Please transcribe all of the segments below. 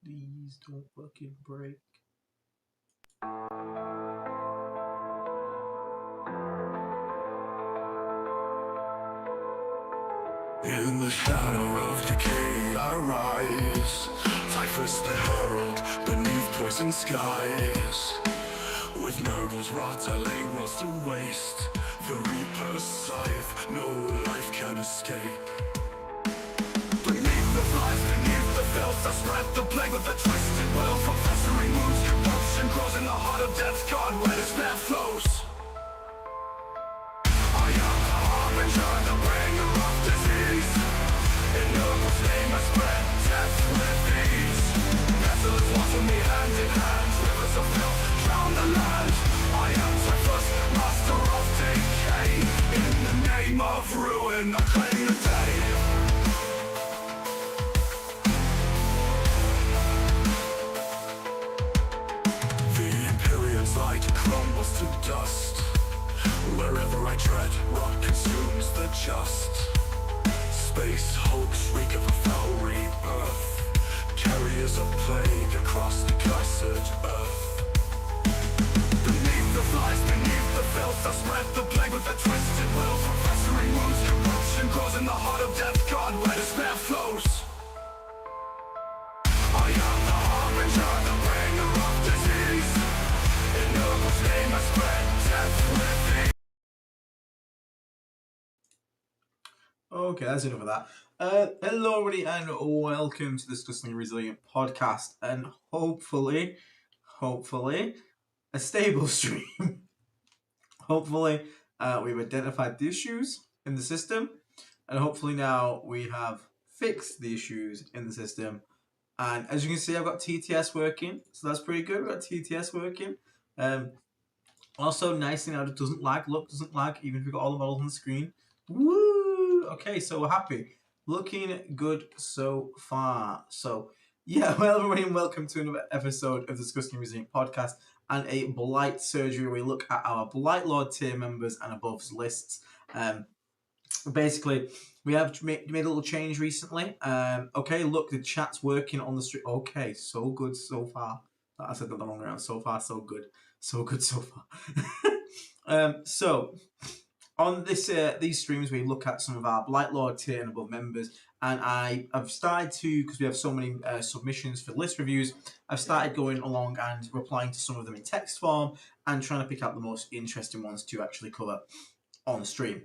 Please don't fucking break. In the shadow of decay I rise, typhus the herald beneath poison skies. With nobles rot I lay worlds to waste. The reaper's scythe, no life can escape. Beneath the flies, beneath the filth I spread the plague with a twisted will. From festering wounds, corruption grows in the heart of death. God, where despair flows. I am the harbinger, the bringer of disease. In noble's name I spread death with ease. Pestilence walks with me hand in hand. Rivers of filth drown the land. I am typhus, master of decay. In the name of ruin I claim the day. Light crumbles to dust. Wherever I tread, rot consumes the just. Space hulks reek of a foul rebirth. Carriers of plague across the cursed earth. Beneath the flies, beneath the filth I spread the plague with a twisted will. From festering wounds, corruption grows in the heart of death. God, where despair flows. I am the harbinger, the bringer of disease. In noble's name I spread death with thee. Okay, that's enough of that. Hello everybody and welcome to the Disgustingly Resilient podcast and hopefully a stable stream. Hopefully we've identified the issues in the system and hopefully now we have fixed the issues in the system. And as you can see, I've got TTS working, so that's pretty good. We've got TTS working. Also, nice thing out, it doesn't lag. Look, doesn't lag, even if we've got all the models on the screen. Woo! Okay, so we're happy. Looking good so far. So, yeah, well, everybody, and welcome to another episode of the Disgusting Resilient podcast and a Blight Surgery where we look at our Blight Lord tier members and above's lists. Basically, we have made a little change recently. Okay, look, the chat's working on the stream. Okay, so good so far. I said that the wrong way around. So far, so good. So good so far. So, on this these streams, we look at some of our Blight Lord tier and above members. And I've started to, because we have so many submissions for list reviews, I've started going along and replying to some of them in text form and trying to pick out the most interesting ones to actually cover on the stream,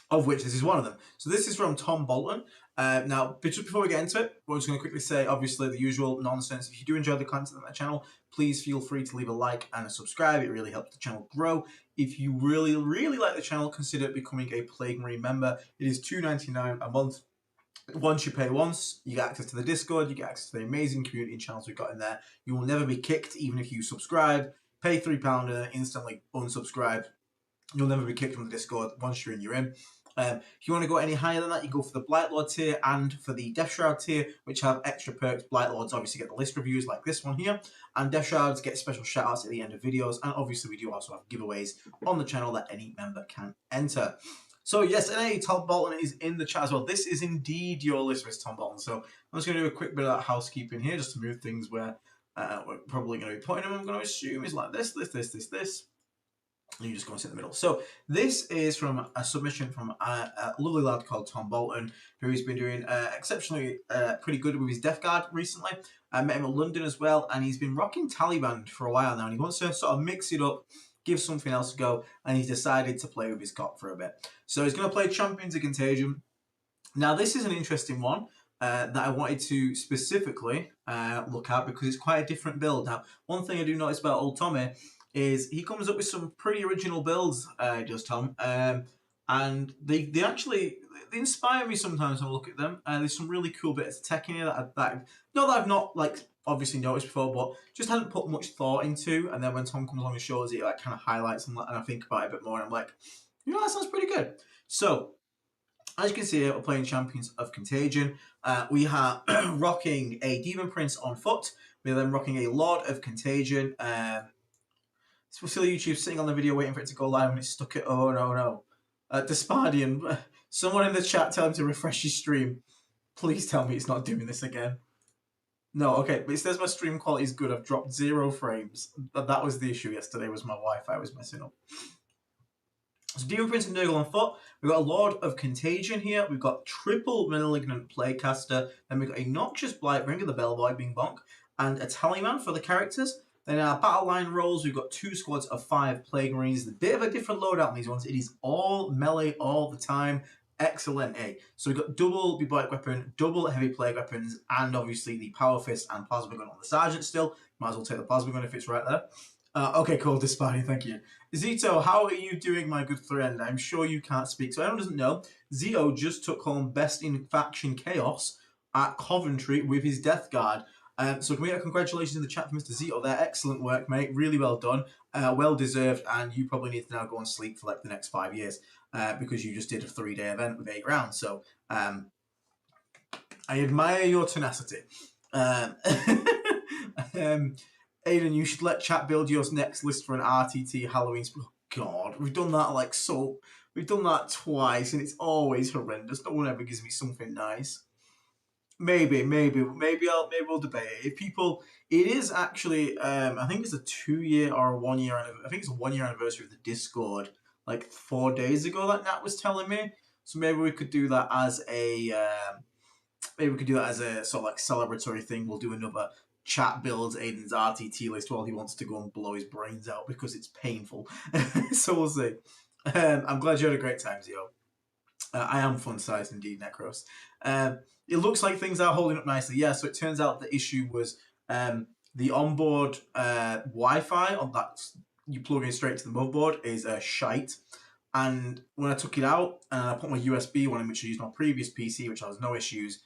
of which this is one of them. So this is from Tom Bolton. Now, just before we get into it, we're just going to quickly say, obviously, the usual nonsense. If you do enjoy the content on my channel, please feel free to leave a like and a subscribe. It really helps the channel grow. If you really, really like the channel, consider becoming a Plague Marine member. It is $2.99 a month. Once you pay once, you get access to the Discord, you get access to the amazing community and channels we've got in there. You will never be kicked, even if you subscribe. Pay £3 and then instantly unsubscribe. You'll never be kicked from the Discord. Once you're in, you're in. If you want to go any higher than that, you go for the Blight Lord tier and for the Death Shroud tier, which have extra perks. Blight Lords obviously get the list reviews like this one here, and Death Shrouds get special shoutouts at the end of videos, and obviously we do also have giveaways on the channel that any member can enter. So yes, and Tom Bolton is in the chat as well. This is indeed your list, Mr. Tom Bolton. So I'm just going to do a quick bit of that housekeeping here, just to move things where we're probably going to be putting them. I'm going to assume is like this. And you just go and sit in the middle. So this is from a submission from a lovely lad called Tom Bolton, who's been doing exceptionally pretty good with his Death Guard recently. I met him in London as well, and he's been rocking Taliban for a while now, and he wants to sort of mix it up, give something else a go, and he's decided to play with his cop for a bit. So he's going to play Champions of Contagion. Now, this is an interesting one that I wanted to specifically look at because it's quite a different build. Now, one thing I do notice about old Tommy is he comes up with some pretty original builds, does Tom, and they actually they inspire me sometimes when I look at them. There's some really cool bits of tech in here that I've not like obviously noticed before, but just hadn't put much thought into. And then when Tom comes along and shows it, like kind of highlights and I think about it a bit more, and I'm like, you know, that sounds pretty good. So as you can see here, we're playing Champions of Contagion. We are rocking a Demon Prince on foot. We're then rocking a Lord of Contagion. So still YouTube sitting on the video waiting for it to go live and it's stuck at, oh no. Despardian, someone in the chat tell him to refresh his stream. Please tell me it's not doing this again. No, okay, but it says my stream quality is good. I've dropped 0 frames. That was the issue yesterday, was my Wi-Fi was messing up. So Demon Prince and Nurgle on foot. We've got a Lord of Contagion here. We've got triple Malignant Plaguecaster. Then we've got a Noxious Blightbringer, the Bellboy, Bing Bonk, and a Tallyman for the characters. Then in our battle line rolls, we've got 2 squads of 5 Plague Marines. A bit of a different loadout on these ones. It is all melee all the time. Excellent, eh? So we've got double Bubonic Weapon, double Heavy Plague Weapons, and obviously the Power Fist and Plasma Gun on the Sergeant still. Might as well take the Plasma Gun if it's right there. Okay, cool, Dispari, thank you. Zito, how are you doing, my good friend? I'm sure you can't speak. So anyone doesn't know, Zito just took home Best in Faction Chaos at Coventry with his Death Guard. So can we get congratulations in the chat for Mr. Zito there? Excellent work, mate. Really well done. Well deserved, and you probably need to now go and sleep for like the next 5 years because you just did a 3-day event with 8 rounds. So I admire your tenacity. Aiden, you should let chat build your next list for an RTT Halloween. Oh, God, we've done that we've done that twice, and it's always horrendous. No one ever gives me something nice. Maybe we'll debate it. If people, it is actually, I think it's a 2-year or a 1-year. I think it's a 1-year anniversary of the Discord. Like 4 days ago, that Nat was telling me. So maybe we could do that as a, sort of like celebratory thing. We'll do another chat builds Aiden's RTT list while he wants to go and blow his brains out because it's painful. So we'll see. I'm glad you had a great time, Zio. I am fun-sized indeed, Necros. It looks like things are holding up nicely. Yeah, so it turns out the issue was the onboard Wi-Fi on that you plug in straight to the motherboard is shite. And when I took it out and I put my USB one in, which I used on my previous PC, which has no issues,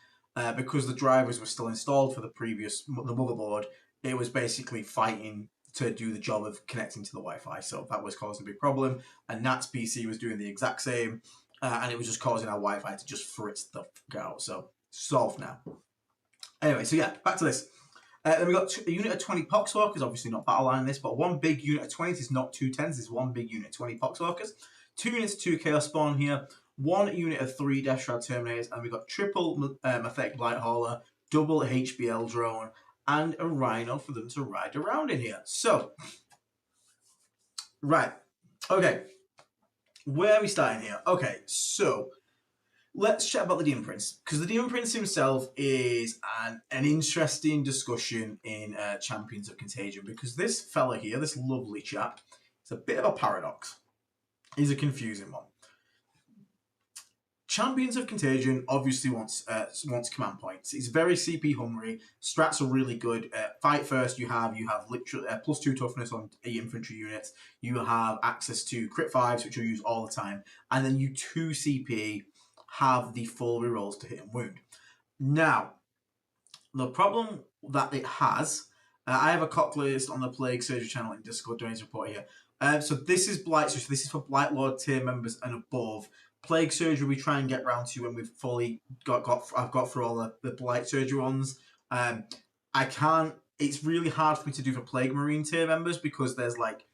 because the drivers were still installed for the motherboard, it was basically fighting to do the job of connecting to the Wi-Fi. So that was causing a big problem. And Nat's PC was doing the exact same, and it was just causing our Wi-Fi to just fritz the fuck out. So solved now. Anyway, so yeah, back to this. Then we got a unit of 20 Poxwalkers, obviously not battle line this, but one big unit of 20s is not 2 10s, it's one big unit of 20 Poxwalkers. 2 units of 2 Chaos Spawn here, 1 unit of 3 Death Shroud Terminators, and we've got triple Mathek Blight Hauler, double HBL drone, and a Rhino for them to ride around in here. So, right, okay, where are we starting here? Okay, so let's chat about the Demon Prince, because the Demon Prince himself is an interesting discussion in Champions of Contagion, because this fella here, this lovely chap, is a bit of a paradox. He's a confusing one. Champions of Contagion obviously wants command points. He's very CP hungry. Strats are really good. Fight first, you have literally +2 toughness on infantry units. You have access to crit 5s, which you'll use all the time, and then you 2 CP have the full rerolls to hit and wound. Now, the problem that it has, I have a cock list on the Plague Surgery channel in Discord doing his report here. So this is Blight Surgery. So this is for Blight Lord tier members and above. Plague Surgery we try and get round to when we've fully I've got through all the Blight Surgery ones. I can't. It's really hard for me to do for Plague Marine tier members because there's like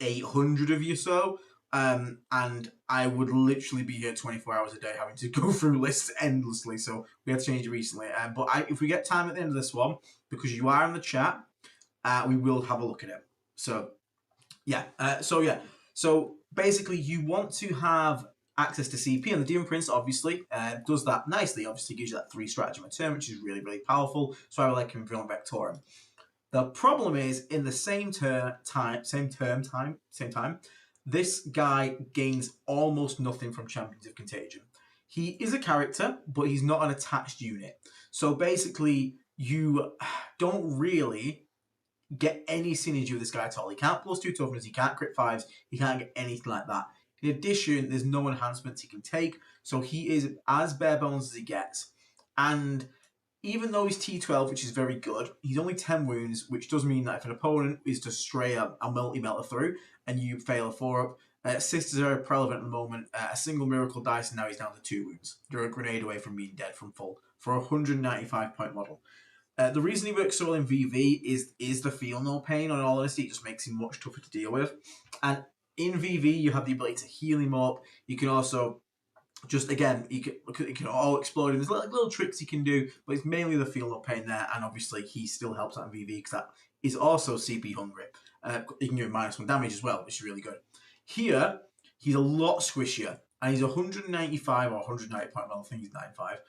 800 of you so. And I would literally be here 24 hours a day having to go through lists endlessly. So we had to change it recently. But if we get time at the end of this one, because you are in the chat, we will have a look at it. So yeah. So basically, you want to have access to CP, and the Demon Prince obviously does that nicely. Obviously, gives you that 3 stratagem a turn, which is really, really powerful. So I would like him Virulent Vectorum. The problem is, in the same time, this guy gains almost nothing from Champions of Contagion. He is a character, but he's not an attached unit. So basically, you don't really get any synergy with this guy at all. He can't +2 toughness, he can't crit 5s, he can't get anything like that. In addition, there's no enhancements he can take, so he is as bare bones as he gets. And even though he's T12, which is very good, he's only 10 wounds, which does mean that if an opponent is to stray a multi-melter through and you fail a 4-up, sisters are irrelevant at the moment. A single miracle dice, and now he's down to 2 wounds. They're a grenade away from being dead from full for a 195-point model. The reason he works so well in VV is the feel no pain. On all honesty, it just makes him much tougher to deal with. And in VV, you have the ability to heal him up. You can also just again, it can all explode. And there's little tricks he can do, but it's mainly the feel no pain there. And obviously, he still helps out in VV because that is also CP hungry. You can give him -1 damage as well, which is really good. Here, he's a lot squishier, and he's 195 or 190 point. Well, I think he's 95.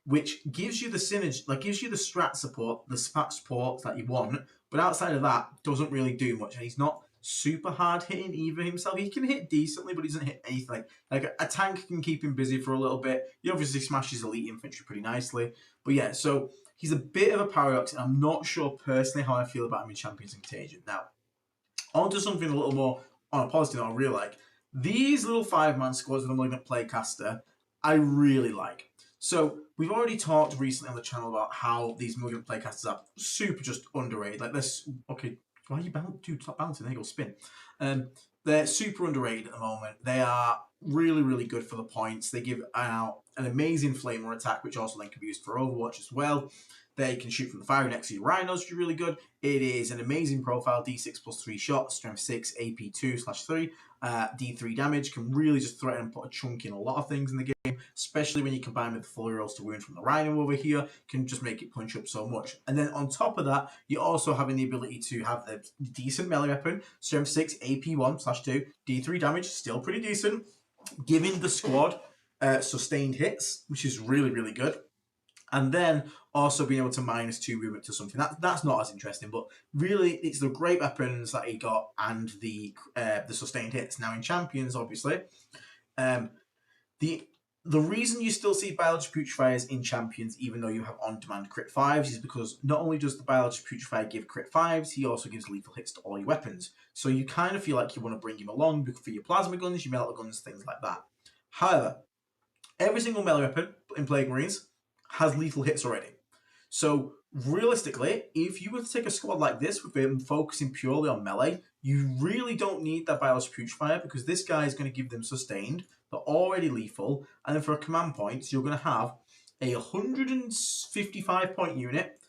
Which gives you the synergy, like gives you the strat support, the spat support that you want. But outside of that, doesn't really do much. And he's not super hard hitting either himself. He can hit decently, but he doesn't hit anything. Like a tank can keep him busy for a little bit. He obviously smashes elite infantry pretty nicely. But yeah, so he's a bit of a paradox, and I'm not sure personally how I feel about him in Champions and Contagion. Now, on to something a little more on a positive that I really like. These little 5-man squads that I'm looking at Playcaster, I really like. So we've already talked recently on the channel about how these Milligan Playcasters are super just underrated. Like this, okay, why are you bouncing? Dude, stop bouncing. There you go, spin. They're super underrated at the moment. They are really, really good for the points. They give out an amazing flamer attack, which also then can be used for Overwatch as well. They can shoot from the fire next to your rhinos, which is really good. It is an amazing profile, D6 plus 3 shots, strength 6, AP 2/3, D3 damage. Can really just threaten and put a chunk in a lot of things in the game, especially when you combine with the full rolls to wound from the rhino over here. Can just make it punch up so much. And then on top of that, you're also having the ability to have the decent melee weapon, strength 6, AP 1/2, D3 damage, still pretty decent. Giving the squad sustained hits, which is really, really good. And then also being able to -2 movement to something. That's not as interesting, but really it's the great weapons that he got and the sustained hits. Now in Champions, obviously, the reason you still see Biological Putrefiers in Champions, even though you have on-demand crit 5s, is because not only does the Biological Putrefier give crit 5s, he also gives lethal hits to all your weapons. So you kind of feel like you want to bring him along for your plasma guns, your melta guns, things like that. However, every single melee weapon in Plague Marines has lethal hits already. So realistically, if you were to take a squad like this with him focusing purely on melee, you really don't need that Biological Putrefier because this guy is going to give them sustained. They're already lethal. And then for command points, you're going to have a 155 point unit,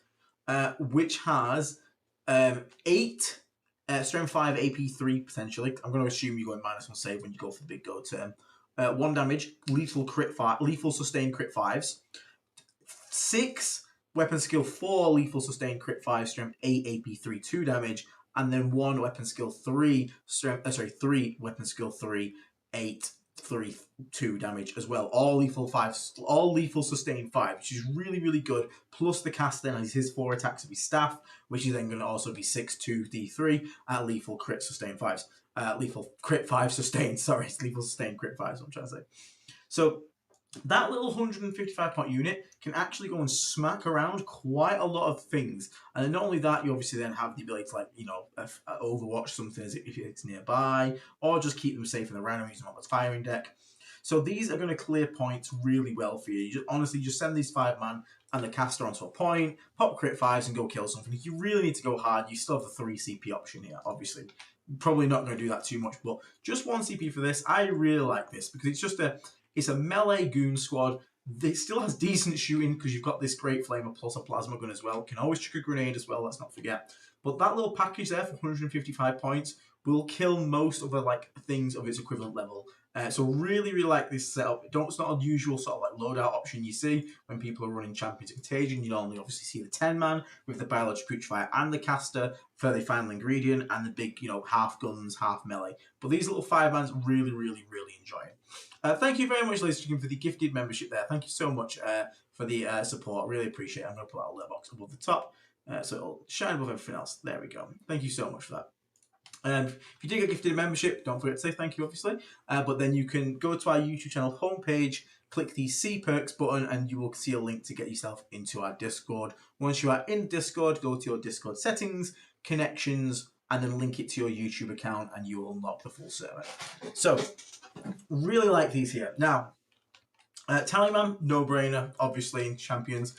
which has 8 strength 5 AP3 potentially. I'm going to assume you're going -1 save when you go for the big go term. 1 damage, lethal sustained crit 5s. 6 weapon skill 4 lethal sustained crit 5 strength 8 AP3 2 damage, and then 1 weapon skill 3 3 weapon skill 3 8 3 2 damage as well. All lethal sustained 5, which is really, really good. Plus the cast then has his 4 attacks of his staff, which is then going to also be 6 2 D3 at lethal crit sustained 5s. Lethal crit 5 sustained. Sorry, it's lethal sustained crit 5s. I'm trying to say. So that little 155 point unit can actually go and smack around quite a lot of things. And then not only that, you obviously then have the ability to, like, you know, overwatch something if it's nearby, or just keep them safe in the random using all this firing deck. So these are going to clear points really well for you. You honestly just send these 5-man and the caster onto a point, pop crit 5s and go kill something. If you really need to go hard, you still have the 3 CP option here, obviously. Probably not going to do that too much, but just 1 CP for this. I really like this because it's a melee goon squad. It still has decent shooting because you've got this great flamer plus a plasma gun as well. Can always chuck a grenade as well, let's not forget. But that little package there for 155 points will kill most of the things of its equivalent level. So really, really like this setup. It's not a usual sort of like loadout option you see when people are running Champions of Contagion. You normally obviously see the 10-man with the Biological Putrefier and the caster for the final ingredient and the big, you know, half guns, half melee. But these little 5-mans really, really, really enjoy it. Thank you very much, ladies and gentlemen, for the gifted membership there. Thank you so much for the support. Really appreciate it. I'm going to put that little box above the top so it'll shine above everything else. There we go. Thank you so much for that. If you did get gifted a membership, don't forget to say thank you, obviously. But then you can go to our YouTube channel homepage, click the See Perks button, and you will see a link to get yourself into our Discord. Once you are in Discord, go to your Discord settings, connections, and then link it to your YouTube account, and you will unlock the full server. So, really like these here. Now, Tallyman, no-brainer, obviously, in Champions.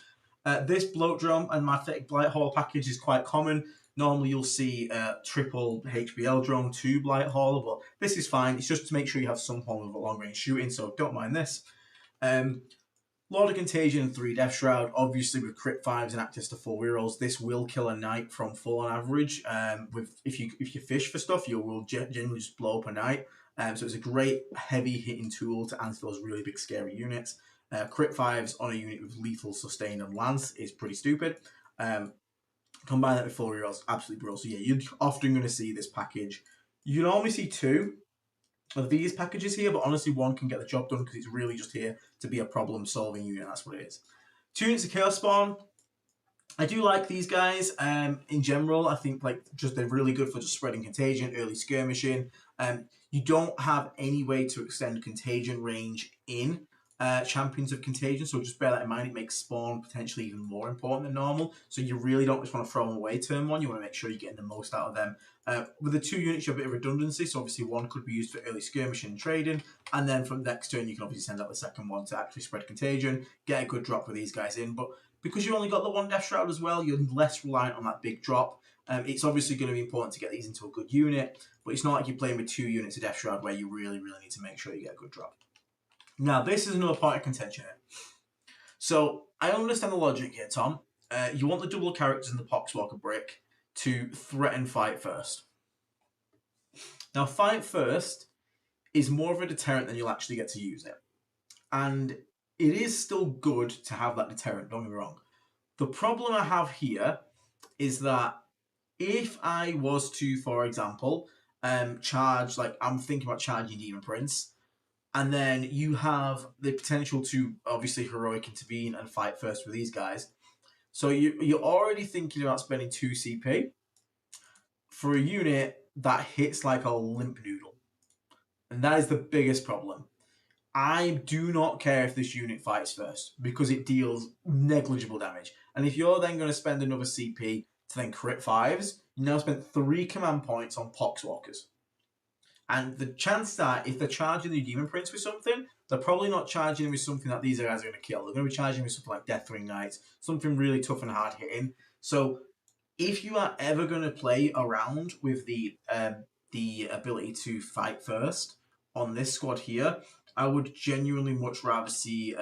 This Bloat Drum and Magnetic Blight Hall package is quite common. Normally you'll see triple HBL drone, 2 Blight Hall, but this is fine. It's just to make sure you have some form of long-range shooting, so don't mind this. Lord of Contagion, 3 Death Shroud, obviously with crit 5s and access to 4 rerolls, this will kill a knight from full on average. If you fish for stuff, you will generally just blow up a knight. So it's a great heavy hitting tool to answer those really big scary units. Crit 5s on a unit with lethal, sustain, and lance is pretty stupid. Combine that with 4 rerolls, absolutely brilliant. So yeah, you're often going to see this package. You normally see 2 of these packages here, but honestly, 1 can get the job done because it's really just here to be a problem-solving unit. That's what it is. 2 units of Chaos Spawn. I do like these guys. In general, I think they're really good for just spreading contagion, early skirmishing. You don't have any way to extend contagion range in Champions of Contagion, so just bear that in mind. It makes spawn potentially even more important than normal. So you really don't just want to throw them away turn 1. You want to make sure you're getting the most out of them. With the 2 units, you have a bit of redundancy. So obviously 1 could be used for early skirmishing and trading, and then from next turn you can obviously send out the second one to actually spread contagion, get a good drop with these guys in. But because you only got the 1 Death Shroud as well, you're less reliant on that big drop. It's obviously going to be important to get these into a good unit, but it's not like you're playing with 2 units of Death Shroud where you really need to make sure you get a good drop. Now, this is another point of contention here. So, I understand the logic here, Tom. You want the double characters in the Poxwalker brick to threaten Fight First. Now, Fight First is more of a deterrent than you'll actually get to use it. And it is still good to have that deterrent, don't get me wrong. The problem I have here is that if I was to, for example, charge, I'm thinking about charging Demon Prince, and then you have the potential to obviously heroic intervene and fight first with these guys. So you're already thinking about spending 2 CP for a unit that hits like a limp noodle. And that is the biggest problem. I do not care if this unit fights first because it deals negligible damage. And if you're then going to spend another CP to then crit 5s, you now spent 3 command points on Poxwalkers. And the chance that if they're charging the Demon Prince with something, they're probably not charging him with something that these guys are going to kill. They're going to be charging with something like Deathwing Knights, something really tough and hard hitting. So if you are ever going to play around with the ability to fight first on this squad here, I would genuinely much rather see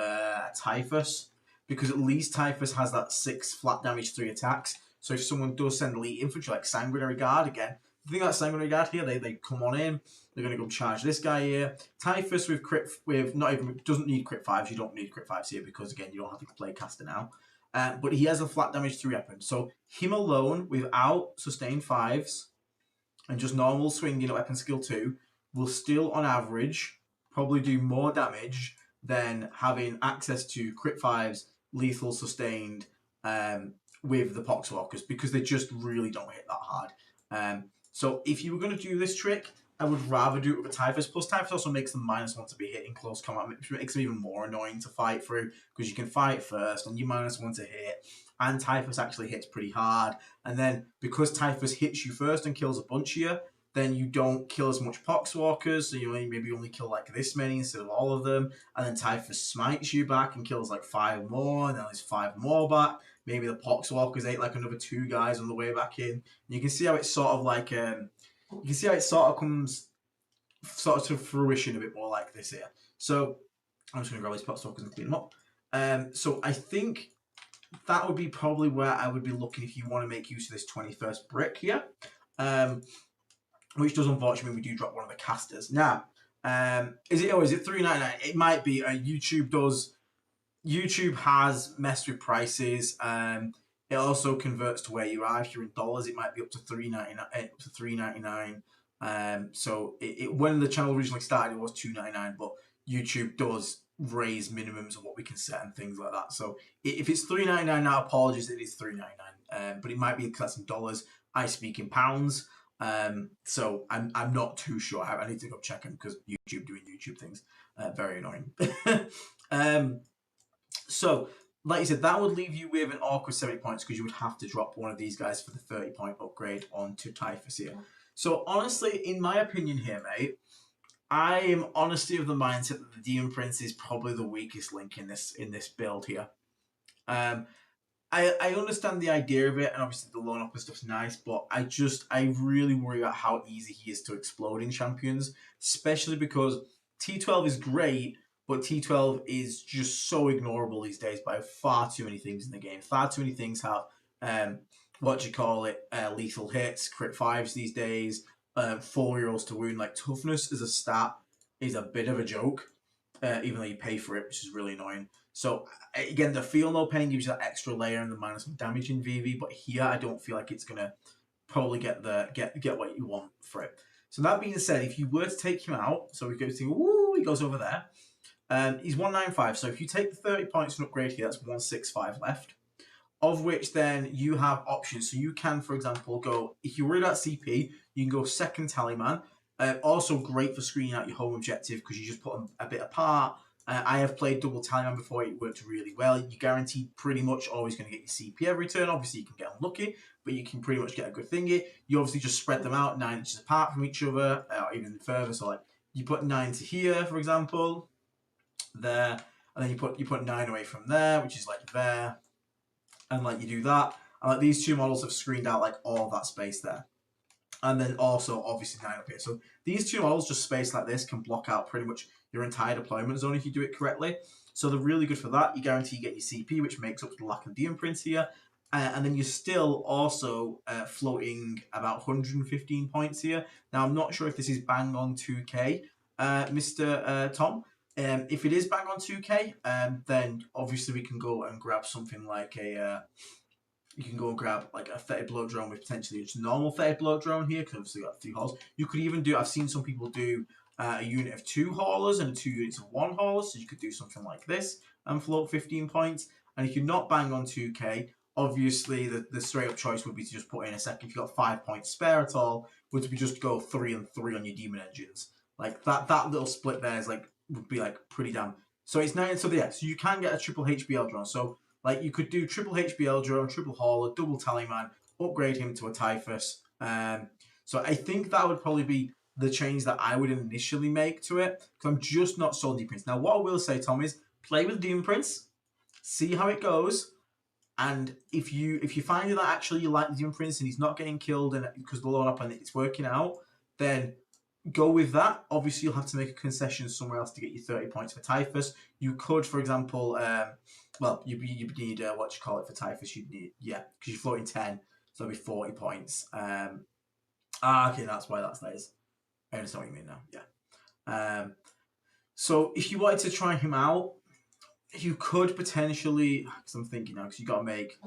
Typhus, because at least Typhus has that 6 flat damage 3 attacks. So if someone does send elite infantry like Sanguinary Guard again, the thing about Sanguinary Guard here, they come on in, they're going to go charge this guy here. Typhus with crit, doesn't need crit 5s, you don't need crit 5s here because again, you don't have to play caster now. But he has a flat damage 3 weapon. So him alone, without sustained 5s, and just normal swinging at weapon skill 2, will still on average probably do more damage than having access to crit 5s, lethal, sustained, with the Poxwalkers, because they just really don't hit that hard. So if you were going to do this trick, I would rather do it with a Typhus. Plus, Typhus also makes them -1 to be hit in close combat, which makes them even more annoying to fight through, because you can fight first and you -1 to hit, and Typhus actually hits pretty hard. And then, because Typhus hits you first and kills a bunch of you, then you don't kill as much Poxwalkers, so you maybe only kill like this many instead of all of them, and then Typhus smites you back and kills like 5 more, and then there's 5 more back. Maybe the Poxwalkers ate like another 2 guys on the way back in. And you can see how it's sort of like, you can see how it sort of comes to fruition a bit more like this here. So I'm just going to grab these Poxwalkers and clean them up. So I think that would be probably where I would be looking if you want to make use of this 21st brick here. Which does unfortunately mean we do drop one of the casters. Now, is it $3.99? It might be. YouTube has messed with prices. It also converts to where you are. If you're in dollars, it might be up to $3.99. So when the channel originally started, it was $2.99, but YouTube does raise minimums of what we can set and things like that. So if it's $3.99 now, apologies, it is $3.99. But it might be because that's in dollars. I speak in pounds. So I'm not too sure. I need to go check them because YouTube doing YouTube things. Very annoying. So, like you said, that would leave you with an awkward 70 points because you would have to drop one of these guys for the 30-point upgrade onto Typhus here. So, honestly, in my opinion here, mate, I am honestly of the mindset that the Demon Prince is probably the weakest link in this build here. I understand the idea of it, and obviously the lone upper stuff's nice, but I really worry about how easy he is to explode in Champions, especially because T12 is great, but T12 is just so ignorable these days by far too many things in the game. Far too many things have, lethal hits, crit 5s these days. 4-year-olds to wound. Like, toughness as a stat is a bit of a joke, even though you pay for it, which is really annoying. So again, the feel no pain gives you that extra layer and the minus some damage in VV, but here I don't feel like it's gonna probably get what you want for it. So that being said, if you were to take him out, so we go to woo, he goes over there. He's 195. So if you take the 30 points and upgrade here, that's 165 left. Of which then you have options. So you can, for example, go, if you're worried about CP, you can go second tallyman. Also great for screening out your home objective because you just put them a bit apart. I have played double tallyman before. It worked really well. You guarantee pretty much always going to get your CP every turn. Obviously, you can get unlucky, but you can pretty much get a good thingy. You obviously just spread them out 9 inches apart from each other, or even further. So like you put 9 to here, for example, there, and then you put 9 away from there, which is like there. And like you do that, and like these two models have screened out like all that space there, and then also obviously 9 up here. So these two models just spaced like this can block out pretty much your entire deployment zone if you do it correctly. So they're really good for that. You guarantee you get your CP, which makes up for the lack of the imprints here, and then you're still also floating about 115 points here. Now I'm not sure if this is bang on 2K, Mr. Tom. If it is bang on 2K, then obviously we can go and grab something like you can go and grab like a 30 blow drone with potentially just normal 30 blow drone here, because obviously got 3 hauls. You could even do, I've seen some people do a unit of 2 haulers and 2 units of 1 hauler, so you could do something like this and float 15 points. And if you're not bang on 2K, obviously the straight up choice would be to just put in a second. If you've got 5 points spare at all, would be just go 3 and 3 on your demon engines. Like that little split there is like, would be like pretty damn. So it's 9. So yeah, so you can get a triple HBL drone. So like you could do triple HBL drone, triple hauler, double tallyman, upgrade him to a Typhus. So I think that would probably be the change that I would initially make to it, because I'm just not sold on Demon Prince. Now what I will say, Tom, is play with Demon Prince, see how it goes, and if you find that actually you like the Demon Prince and he's not getting killed and because the load up and it's working out, then go with that. Obviously, you'll have to make a concession somewhere else to get you 30 points for Typhus. You could, for example, well, you need what you call it for Typhus. You'd need, yeah, because you're floating 10, so that'll be 40 points. Okay, that's why that's nice. I understand what you mean now. Yeah. So if you wanted to try him out, you could potentially. Because I'm thinking now, because you got to make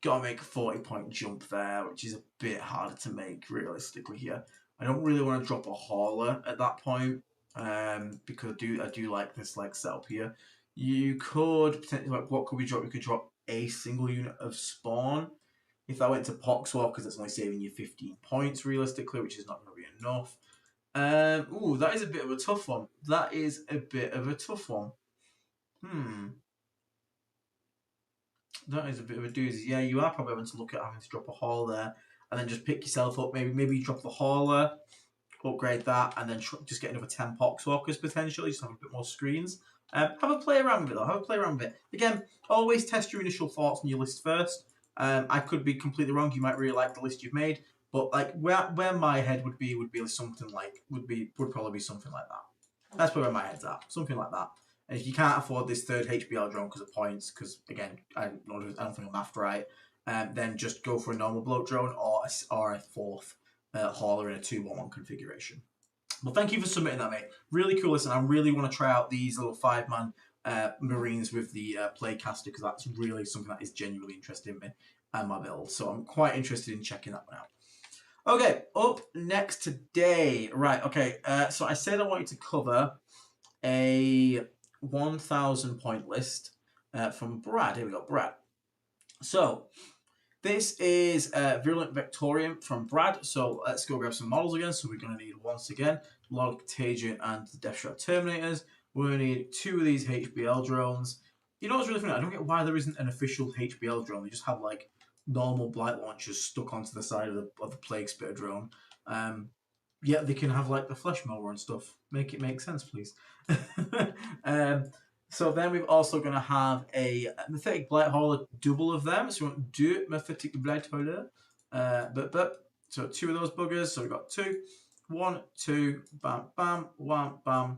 a 40-point jump there, which is a bit harder to make realistically here. I don't really want to drop a hauler at that point, because I do like this like setup here. You could potentially, like, what could we drop? We could drop a single unit of spawn. If that went to Poxwalkers, that's only saving you 15 points realistically, which is not going to be enough. Ooh, that is a bit of a tough one. That is a bit of a tough one. That is a bit of a doozy. Yeah, you are probably having to look at having to drop a haul there, and then just pick yourself up. Maybe you drop the hauler, upgrade that, and then just get another 10 Poxwalkers potentially, just have a bit more screens. Have a play around with it though. Have a play around with it. Again, always test your initial thoughts on your list first. I could be completely wrong. You might really like the list you've made, but like where my head would be something like would probably be something like that. That's where my head's at. Something like that. And if you can't afford this third HBL drone because of points, because again I don't think I'm math right, then just go for a normal bloat drone or a fourth hauler in a 2-1-1 configuration. Well, thank you for submitting that, mate. Really cool. Listen, I really want to try out these little 5-man Marines with the Playcaster, because that's really something that is genuinely interesting in me and my build. So I'm quite interested in checking that one out. Okay, up next today. Right, okay. So I said I wanted to cover a 1,000 point list from Brad. Here we go, Brad. So this is Virulent Vectorium from Brad. So let's go grab some models again. So we're going to need, once again, Lord Contagion and the Death Shot Terminators. We're going to need 2 of these HBL drones. You know what's really funny? I don't get why there isn't an official HBL drone. They just have like normal blight launchers stuck onto the side of the Plague Spitter drone. Yeah, they can have like the flesh mower and stuff. Make it make sense, please. So then we're also going to have a Mephitic Blight Hauler, double of them. So we want to do Mephitic Blight Hauler. So 2 of those buggers. So we've got 2. 1, 2, bam, bam, 1, bam.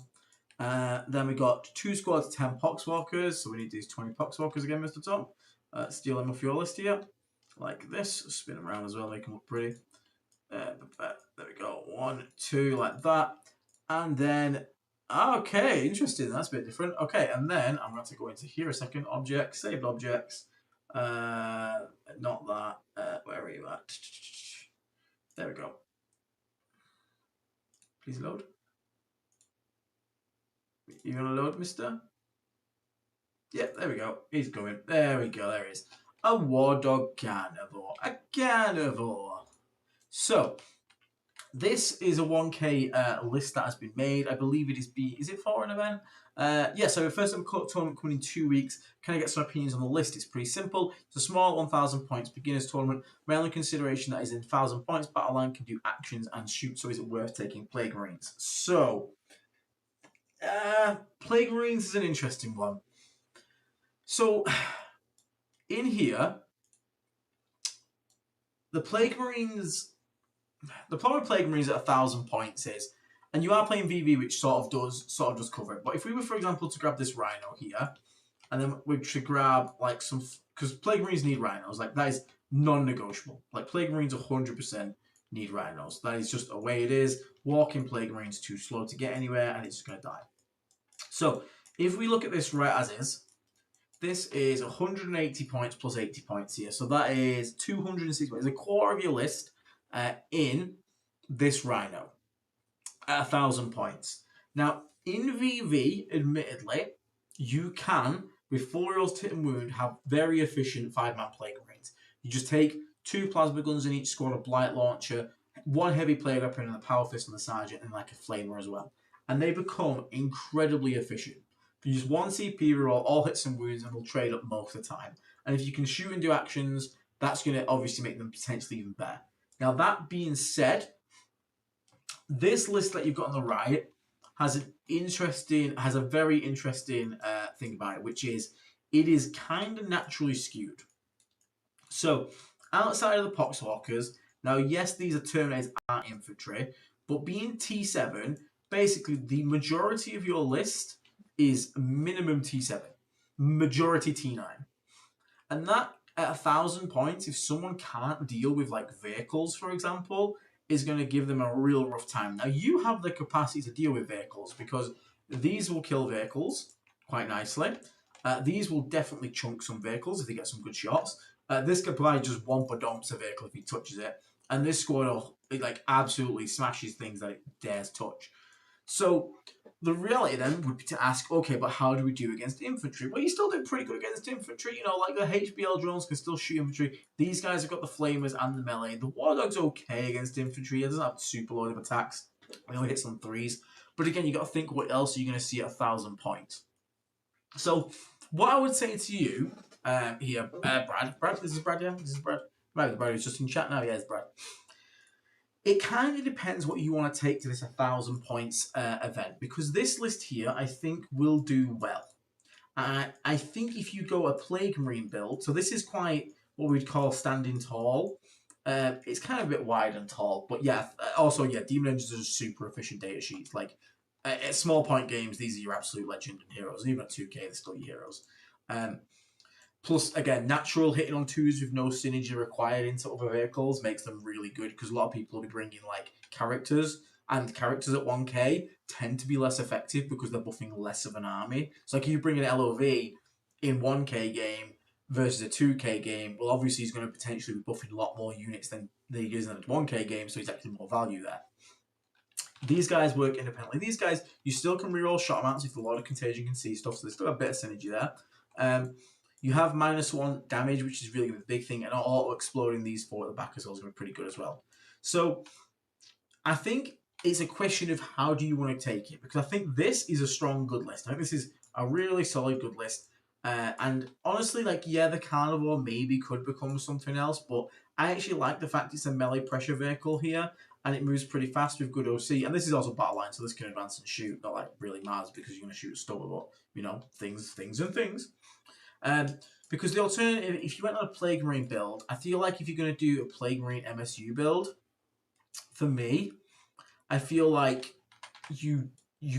Then we got 2 squads of 10 Poxwalkers. So we need these 20 Poxwalkers again, Mr. Tom. Steal them off your list here. Like this. Spin them around as well, make them look pretty. There we go. 1, 2, like that. And then, okay, interesting. That's a bit different. Okay, and then I'm going to go into here a second. Objects, saved objects. Not that. Where are you at? There we go. Please load. You going to load, mister? Yep, there we go. He's going. There we go. There he is. A war dog carnivore. A carnivore. So, this is a 1K list that has been made. I believe it is it for an event? Yeah, so first ever tournament coming in 2 weeks. Can I get some opinions on the list? It's pretty simple. It's a small 1,000 points beginners tournament. My only consideration that is in 1,000 points. Battle line can do actions and shoot, so is it worth taking Plague Marines? So, Plague Marines is an interesting one. So, in here, the Plague Marines... The problem with Plague Marines at 1,000 points is, and you are playing VV, which sort of does cover it. But if we were, for example, to grab this Rhino here, and then we should grab like some, because Plague Marines need Rhinos, like that is non-negotiable. Like Plague Marines 100% need Rhinos. That is just a way it is. Walking Plague Marines too slow to get anywhere, and it's just going to die. So if we look at this right as is, this is 180 points plus 80 points here. So that is 260 points. It's a quarter of your list. In this Rhino at 1,000 points. Now, in VV, admittedly, you can, with 4 rolls hit and wound, have very efficient 5-man Plague Marines. You just take 2 plasma guns in each squad, a blight launcher, 1 heavy plague weapon, and a power fist on the sergeant, and like a flamer as well. And they become incredibly efficient. You use 1 CP roll, all hits and wounds, and will trade up most of the time. And if you can shoot and do actions, that's going to obviously make them potentially even better. Now, that being said, this list that you've got on the right has a very interesting thing about it, which is it is kind of naturally skewed. So, outside of the Poxwalkers, now, yes, these are Terminators are infantry, but being T7, basically the majority of your list is minimum T7, majority T9. And that, at 1,000 points, if someone can't deal with like vehicles, for example, is going to give them a real rough time. Now, you have the capacity to deal with vehicles because these will kill vehicles quite nicely. These will definitely chunk some vehicles if they get some good shots. This could probably just womper dumps a vehicle if he touches it. And this squad like absolutely smashes things that it dares touch. So the reality then would be to ask, okay, but how do we do against infantry? Well, you still do pretty good against infantry. You know, like the HBL drones can still shoot infantry. These guys have got the flamers and the melee. The War Dog's okay against infantry. It doesn't have super load of attacks. It only hits on 3s. But again, you got to think what else are you going to see at 1,000 points. So what I would say to you here, Brad, this is Brad, yeah? This is Brad. Brad is just in chat now. Yeah, it's Brad. It kind of depends what you want to take to this 1,000 points event, because this list here, I think, will do well. I think if you go a Plague Marine build, so this is quite what we'd call standing tall. It's kind of a bit wide and tall, but yeah, also, yeah, Demon Engines are super efficient data sheets. Like, at small point games, these are your absolute legend and heroes. Even at 2K, they're still your heroes. Plus, again, natural hitting on 2s with no synergy required into other vehicles makes them really good, because a lot of people will be bringing like characters, and characters at 1K tend to be less effective because they're buffing less of an army. So like if you bring an LOV in 1K game versus a 2K game, well, obviously he's going to potentially be buffing a lot more units than he is in a 1K game, so he's actually more value there. These guys work independently. These guys, you still can reroll shot amounts if a lot of contagion can see stuff, so there's still a bit of synergy there. You have -1 damage, which is really a big thing, and auto exploding these 4 at the back as well is going to be pretty good as well. So I think it's a question of how do you want to take it, because I think this is a strong, good list. I think this is a really solid, good list. And honestly, like, yeah, the Carnivore maybe could become something else, but I actually like the fact it's a melee pressure vehicle here, and it moves pretty fast with good OC. And this is also battle line, so this can advance and shoot. Not like really matters because you're going to shoot a stubber, but, you know, things. Because the alternative, if you went on a Plague Marine build, I feel like if you're going to do a Plague Marine MSU build, for me, I feel like you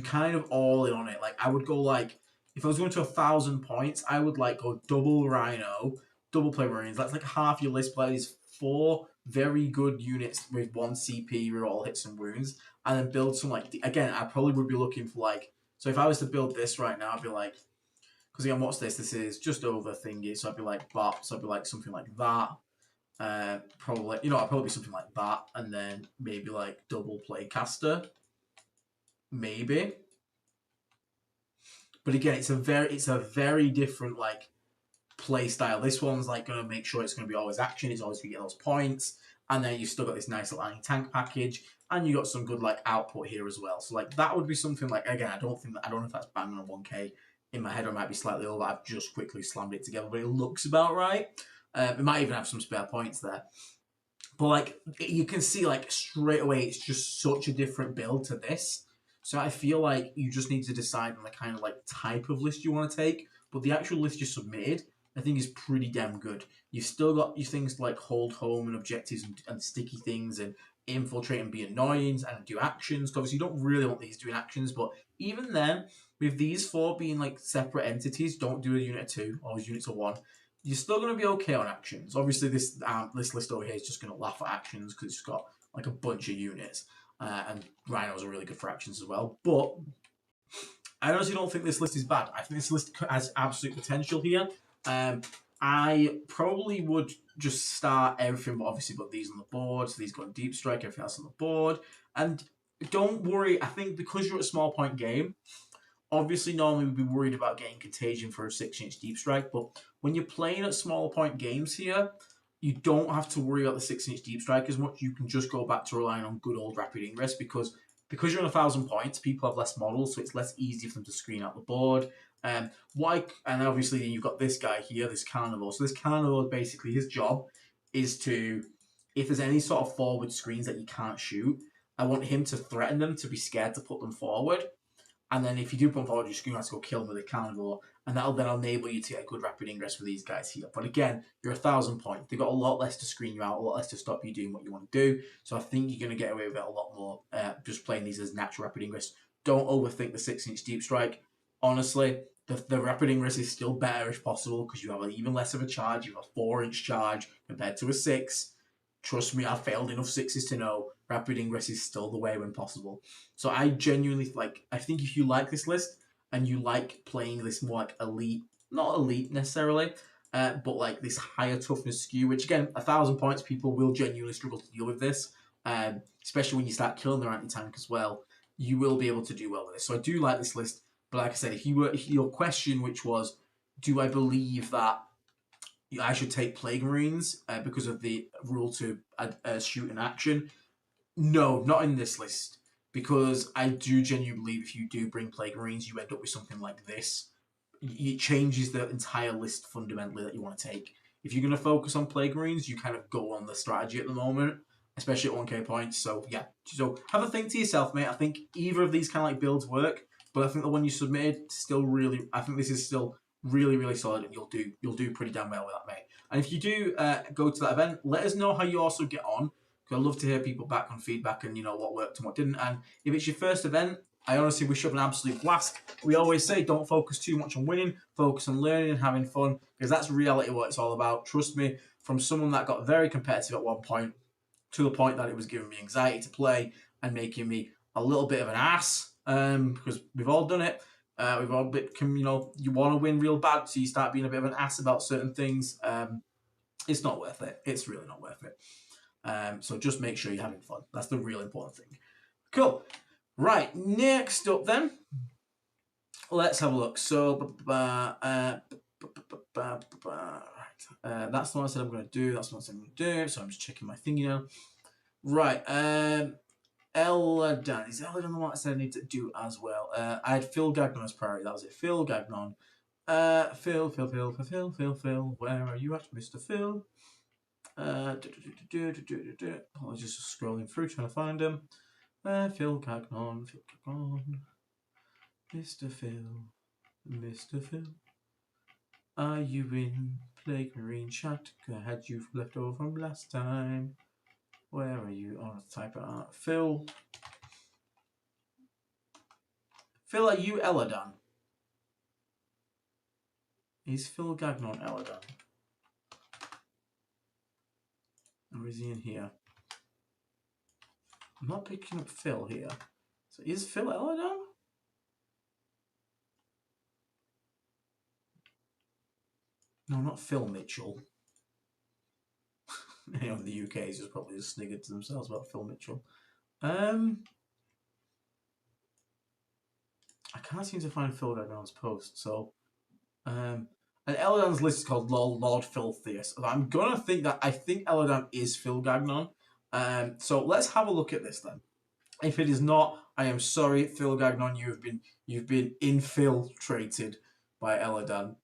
kind of all in on it. Like, I would go like, if I was going to 1,000 points, I would like go double Rhino, double Plague Marines. That's like half your list plays 4 very good units with 1 CP, reroll hits and wounds, and then build some like again. I probably would be looking for like, so if I was to build this right now, I'd be like, because again, what's this? This is just over thingy, so I'd be like bop, so I'd be like something like that. Probably, I'd probably be something like that, and then maybe like double play caster, maybe. But again, it's a very different like play style. This one's like going to make sure it's going to be always action. It's always going to get those points, and then you've still got this nice little anti-tank package, and you got some good like output here as well. So like that would be something like, again, I don't know if that's bang on 1K in my head, or it might be slightly over. I've just quickly slammed it together, but it looks about right. It might even have some spare points there. But like you can see, like straight away, it's just such a different build to this. So I feel like you just need to decide on the kind of like type of list you want to take. But the actual list you submitted, I think, is pretty damn good. You've still got your things like hold home and objectives and sticky things and infiltrate and be annoying and do actions. Obviously, you don't really want these doing actions, but even then, with these 4 being like separate entities, don't do a unit of 2, always units of 1. You're still going to be okay on actions. Obviously, this list over here is just going to laugh at actions because it's got like a bunch of units. And Rhinos are really good for actions as well. But I honestly don't think this list is bad. I think this list has absolute potential here. I probably would just start everything, but obviously got these on the board. So these got deep strike, everything else on the board. And don't worry, I think because you're at a small point game, obviously, normally we'd be worried about getting contagion for a 6-inch deep strike, but when you're playing at smaller point games here, you don't have to worry about the 6-inch deep strike as much. You can just go back to relying on good old rapid ingress because you're on 1,000 points, people have less models, so it's less easy for them to screen out the board. And obviously you've got this guy here, this carnivore. So this carnivore, basically, his job is to, if there's any sort of forward screens that you can't shoot, I want him to threaten them, to be scared to put them forward. And then if you do put them forward, you're just going to have to go kill them with a carnivore. And that'll then enable you to get a good rapid ingress for these guys here. But again, you're 1,000 points. They've got a lot less to screen you out, a lot less to stop you doing what you want to do. So I think you're going to get away with it a lot more just playing these as natural rapid ingress. Don't overthink the 6-inch deep strike. Honestly, the rapid ingress is still better if possible because you have even less of a charge. You have a 4-inch charge compared to a 6. Trust me, I've failed enough 6s to know rapid ingress is still the way when possible. So I genuinely I think if you like this list and you like playing this more like elite, not elite necessarily, but like this higher toughness skew, which again, 1,000 points, people will genuinely struggle to deal with this, especially when you start killing their anti-tank as well. You will be able to do well with this. So I do like this list, but like I said, if your question, which was, do I believe that I should take Plague Marines because of the rule to shoot in action? No, not in this list. Because I do genuinely believe if you do bring Plague Marines, you end up with something like this. It changes the entire list fundamentally that you want to take. If you're going to focus on Plague Marines, you kind of go on the strategy at the moment, especially at 1K points. So yeah, so have a think to yourself, mate. I think either of these kind of like builds work, but I think the one you submitted still I think this is still really, really solid, and you'll do pretty damn well with that, mate. And if you do go to that event, let us know how you also get on. Because I love to hear people back on feedback and what worked and what didn't. And if it's your first event, I honestly wish you have an absolute blast. We always say don't focus too much on winning, focus on learning and having fun, because that's reality what it's all about. Trust me, from someone that got very competitive at one point to the point that it was giving me anxiety to play and making me a little bit of an ass, because we've all done it. We've all you want to win real bad, so you start being a bit of an ass about certain things. It's not worth it. It's really not worth it. So just make sure you're having fun. That's the real important thing. Cool. Right, next up then, let's have a look. So, that's the one I said I'm going to do. That's the one I said I'm going to do. So I'm just checking my thingy now. Right, Eladan. Is Eladan the one I said I need to do as well? I had Phil Gagnon as priority. That was it. Phil Gagnon. Phil. Where are you at, Mr. Phil? I was just scrolling through trying to find him. Phil Gagnon. Mr. Phil. Are you in Plague Marine chat? I had you left over from last time. Where are you? Oh, type it out. Phil, are you Eladan? Is Phil Gagnon Eladan? Or is he in here? I'm not picking up Phil here. So is Phil Eladon? No, not Phil Mitchell. Anyone in the UK is just probably just sniggered to themselves about Phil Mitchell. I can't seem to find Phil Gagnon's post, so and Eladon's list is called Lord Filthiest. I'm gonna think that I think Eladon is Phil Gagnon. So let's have a look at this then. If it is not, I am sorry, Phil Gagnon. You've been infiltrated by Eladon.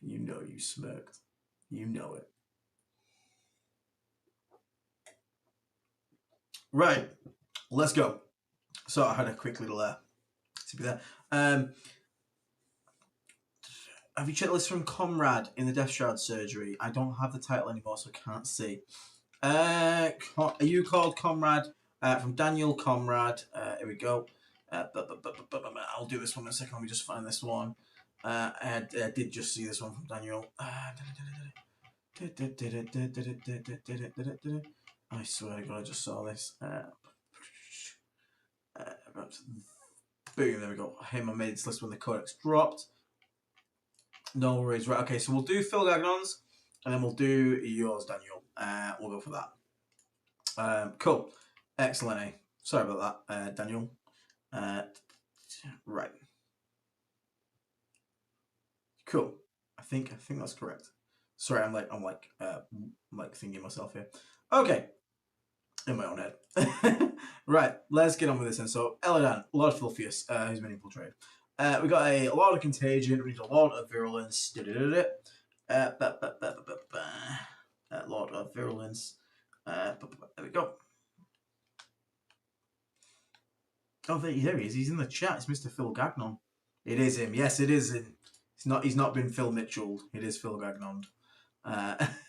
You know you smirked. You know it. Right, let's go. So I had a quick little to be there. Have you checked the list from Comrade in the Death Shroud surgery? I don't have the title anymore, so I can't see. Are you called Comrade? From Daniel Comrade. Here we go. I'll do this one in a second. Let me just find this one. I did just see this one from Daniel. I swear to God, I just saw this. Boom, there we go. Him, I made this list when the codex dropped. No worries. Right, okay, so we'll do Phil Gagnon's, and then we'll do yours, Daniel. We'll go for that. Cool. Excellent, eh? Sorry about that, Daniel. Right. Cool. I think that's correct. Sorry, I'm thinking myself here. Okay. In my own head. Right, let's get on with this then. So, Eladon, Lord Filthiest, who's been infiltrated. We got a Lord of Contagion, we need a Lord of Virulence. Lord of Virulence. There we go. Oh, there he is. He's in the chat. It's Mr. Phil Gagnon. It is him. Yes, it is him. He's not been Phil Mitchell. It is Phil Gagnon.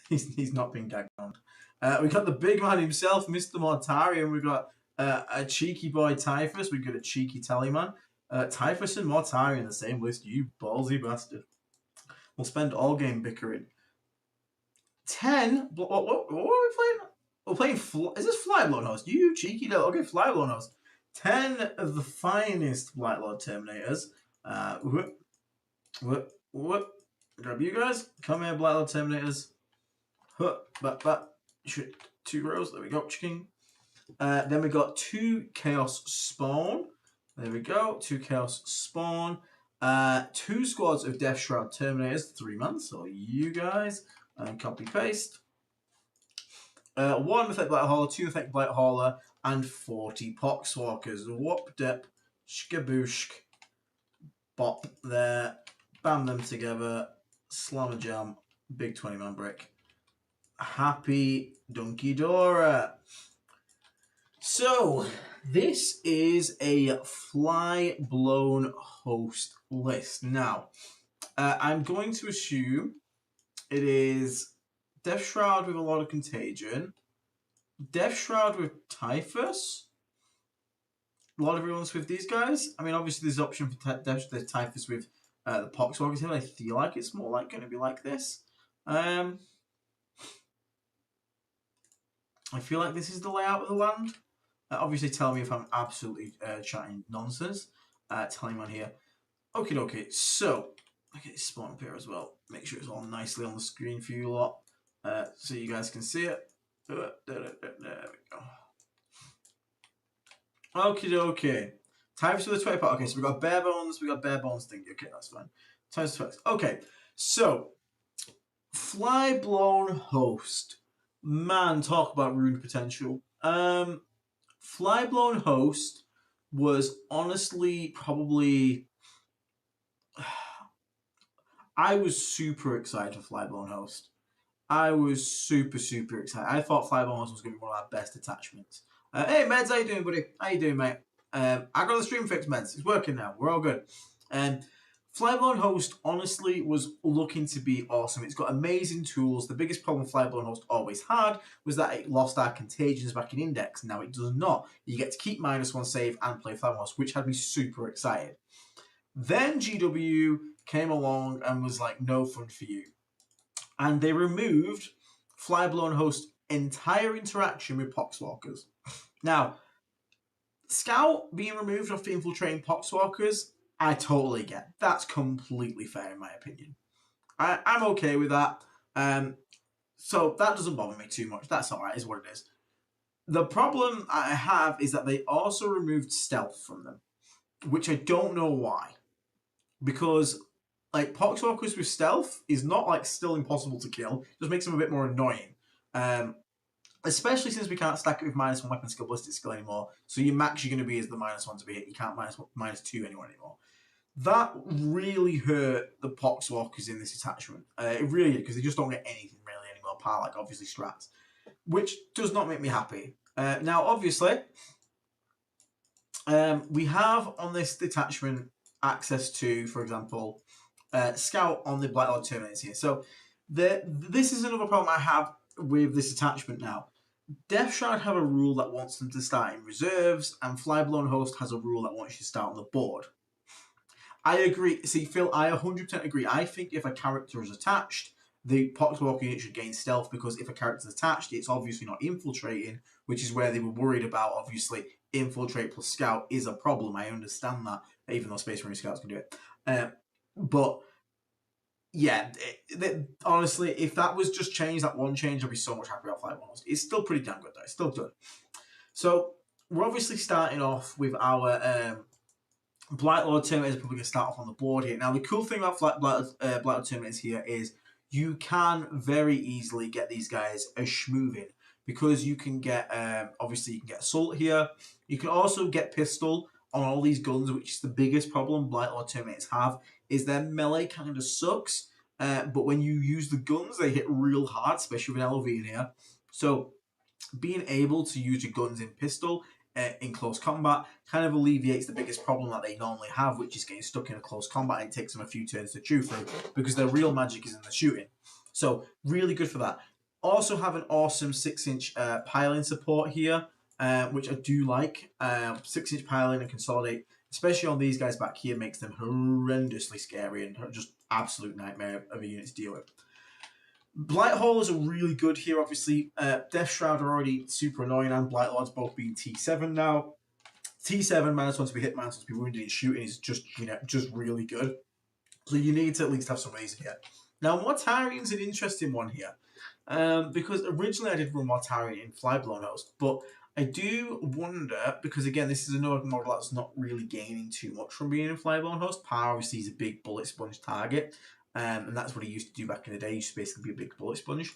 He's not been Gagnon. We got the big man himself, Mr. Mortarian. We got a cheeky boy Typhus. We got a cheeky Tallyman. Typhus and Mortarian the same list. You ballsy bastard. We'll spend all game bickering. 10. What are we playing? We're playing. Is this flyblown host? You cheeky little. Okay, flyblown host. 10 of the finest Blight Lord Terminators. Grab you guys. Come here, Blight Lord Terminators. Shoot, 2 rows. There we go. Chicken. Then we got 2 Chaos Spawn. There we go. 2 Chaos Spawn. 2 squads of Death Shroud Terminators. 3 man. So you guys. And copy paste. 1 Effect Blight Hauler, 2 Effect Blight Hauler, and 40 Poxwalkers. Whoop dip, shkabooshk, bop there, bam them together, slam a jam, big 20-man brick. Happy Donkey Dora. So, this is a fly-blown host list. Now, I'm going to assume it is Death Shroud with a lot of Contagion, Death Shroud with Typhus, a lot of everyone's with these guys. I mean, obviously there's an option for the Typhus with the Poxwalkers here, but I feel like it's more like going to be like this. I feel like this is the layout of the land. Obviously, tell me if I'm absolutely chatting nonsense. Tell me on here. Okay, so I get this spawn up here as well. Make sure it's all nicely on the screen for you lot, so you guys can see it. There we go. Okay. Typhus with the 20 pot. Okay, so we got bare bones. We got bare bones thingy. Okay, that's fine. Times 20. Okay, so fly blown host. Man, talk about ruined potential. Fly blown host was honestly probably. I was super excited for fly blown host. I was super excited. I thought fly blown host was going to be one of our best attachments. Hey, Meds, how you doing, buddy? How you doing, mate? I got the stream fixed, Meds. It's working now. We're all good. Flyblown Host, honestly, was looking to be awesome. It's got amazing tools. The biggest problem Flyblown Host always had was that it lost our contagions back in Index. Now it does not. You get to keep -1 save and play Flyblown Host, which had me super excited. Then GW came along and was like, no fun for you. And they removed flyblown host entire interaction with poxwalkers. Now, Scout being removed off the infiltrating poxwalkers, I totally get. That's completely fair in my opinion. I'm okay with that. So that doesn't bother me too much. That's alright, is what it is. The problem I have is that they also removed stealth from them, which I don't know why. Because like poxwalkers with stealth is not like still impossible to kill, just makes them a bit more annoying. Especially since we can't stack it with -1 weapon skill, ballistic skill anymore. So your max you're going to be is the -1 to be hit. You can't -2 anymore. That really hurt the poxwalkers in this attachment. It really did, because they just don't get anything really anymore, apart like obviously strats, which does not make me happy. Now, obviously, we have on this detachment access to, for example, Scout on the Blight Lord Terminators here. So this is another problem I have with this attachment now. Death Shroud have a rule that wants them to start in reserves, and Flyblown Host has a rule that wants you to start on the board. I agree. See, Phil, I 100% agree. I think if a character is attached, the Poxwalker unit should gain stealth, because if a character is attached, it's obviously not infiltrating, which is where they were worried about. Obviously, infiltrate plus scout is a problem. I understand that, even though Space Marine Scouts can do it. But yeah, honestly, if that was just changed, that one change, I'd be so much happier about Flight 1. It's still pretty damn good, though. It's still good. So, we're obviously starting off with our Blight Lord Terminators are probably going to start off on the board here. Now, the cool thing about Blight Lord Terminators here is you can very easily get these guys a schmoving, because you can get, obviously, you can get Assault here. You can also get Pistol on all these guns, which is the biggest problem Blight Lord Terminators have, is their melee kind of sucks. But when you use the guns, they hit real hard, especially with an LV in here. So, being able to use your guns in pistol in close combat kind of alleviates the biggest problem that they normally have, which is getting stuck in a close combat, and it takes them a few turns to chew through, because their real magic is in the shooting. So really good for that. Also have an awesome 6-inch piling support here, which I do like. 6-inch piling and consolidate, especially on these guys back here, makes them horrendously scary and just absolute nightmare of a unit to deal with. Blight Haulers are really good here, obviously. Death Shroud are already super annoying, and Blight Lords both being T7 now. T7, -1 to be hit, -1 to be wounded in shooting is just, just really good. So you need to at least have some of these here. Now, Mortarian's an interesting one here. Because originally I did run Mortarian in Flyblown Host, but I do wonder, because again, this is another model that's not really gaining too much from being in Flyblown Host. Par obviously is a big bullet sponge target. And that's what he used to do back in the day. He used to basically be a big bullet sponge.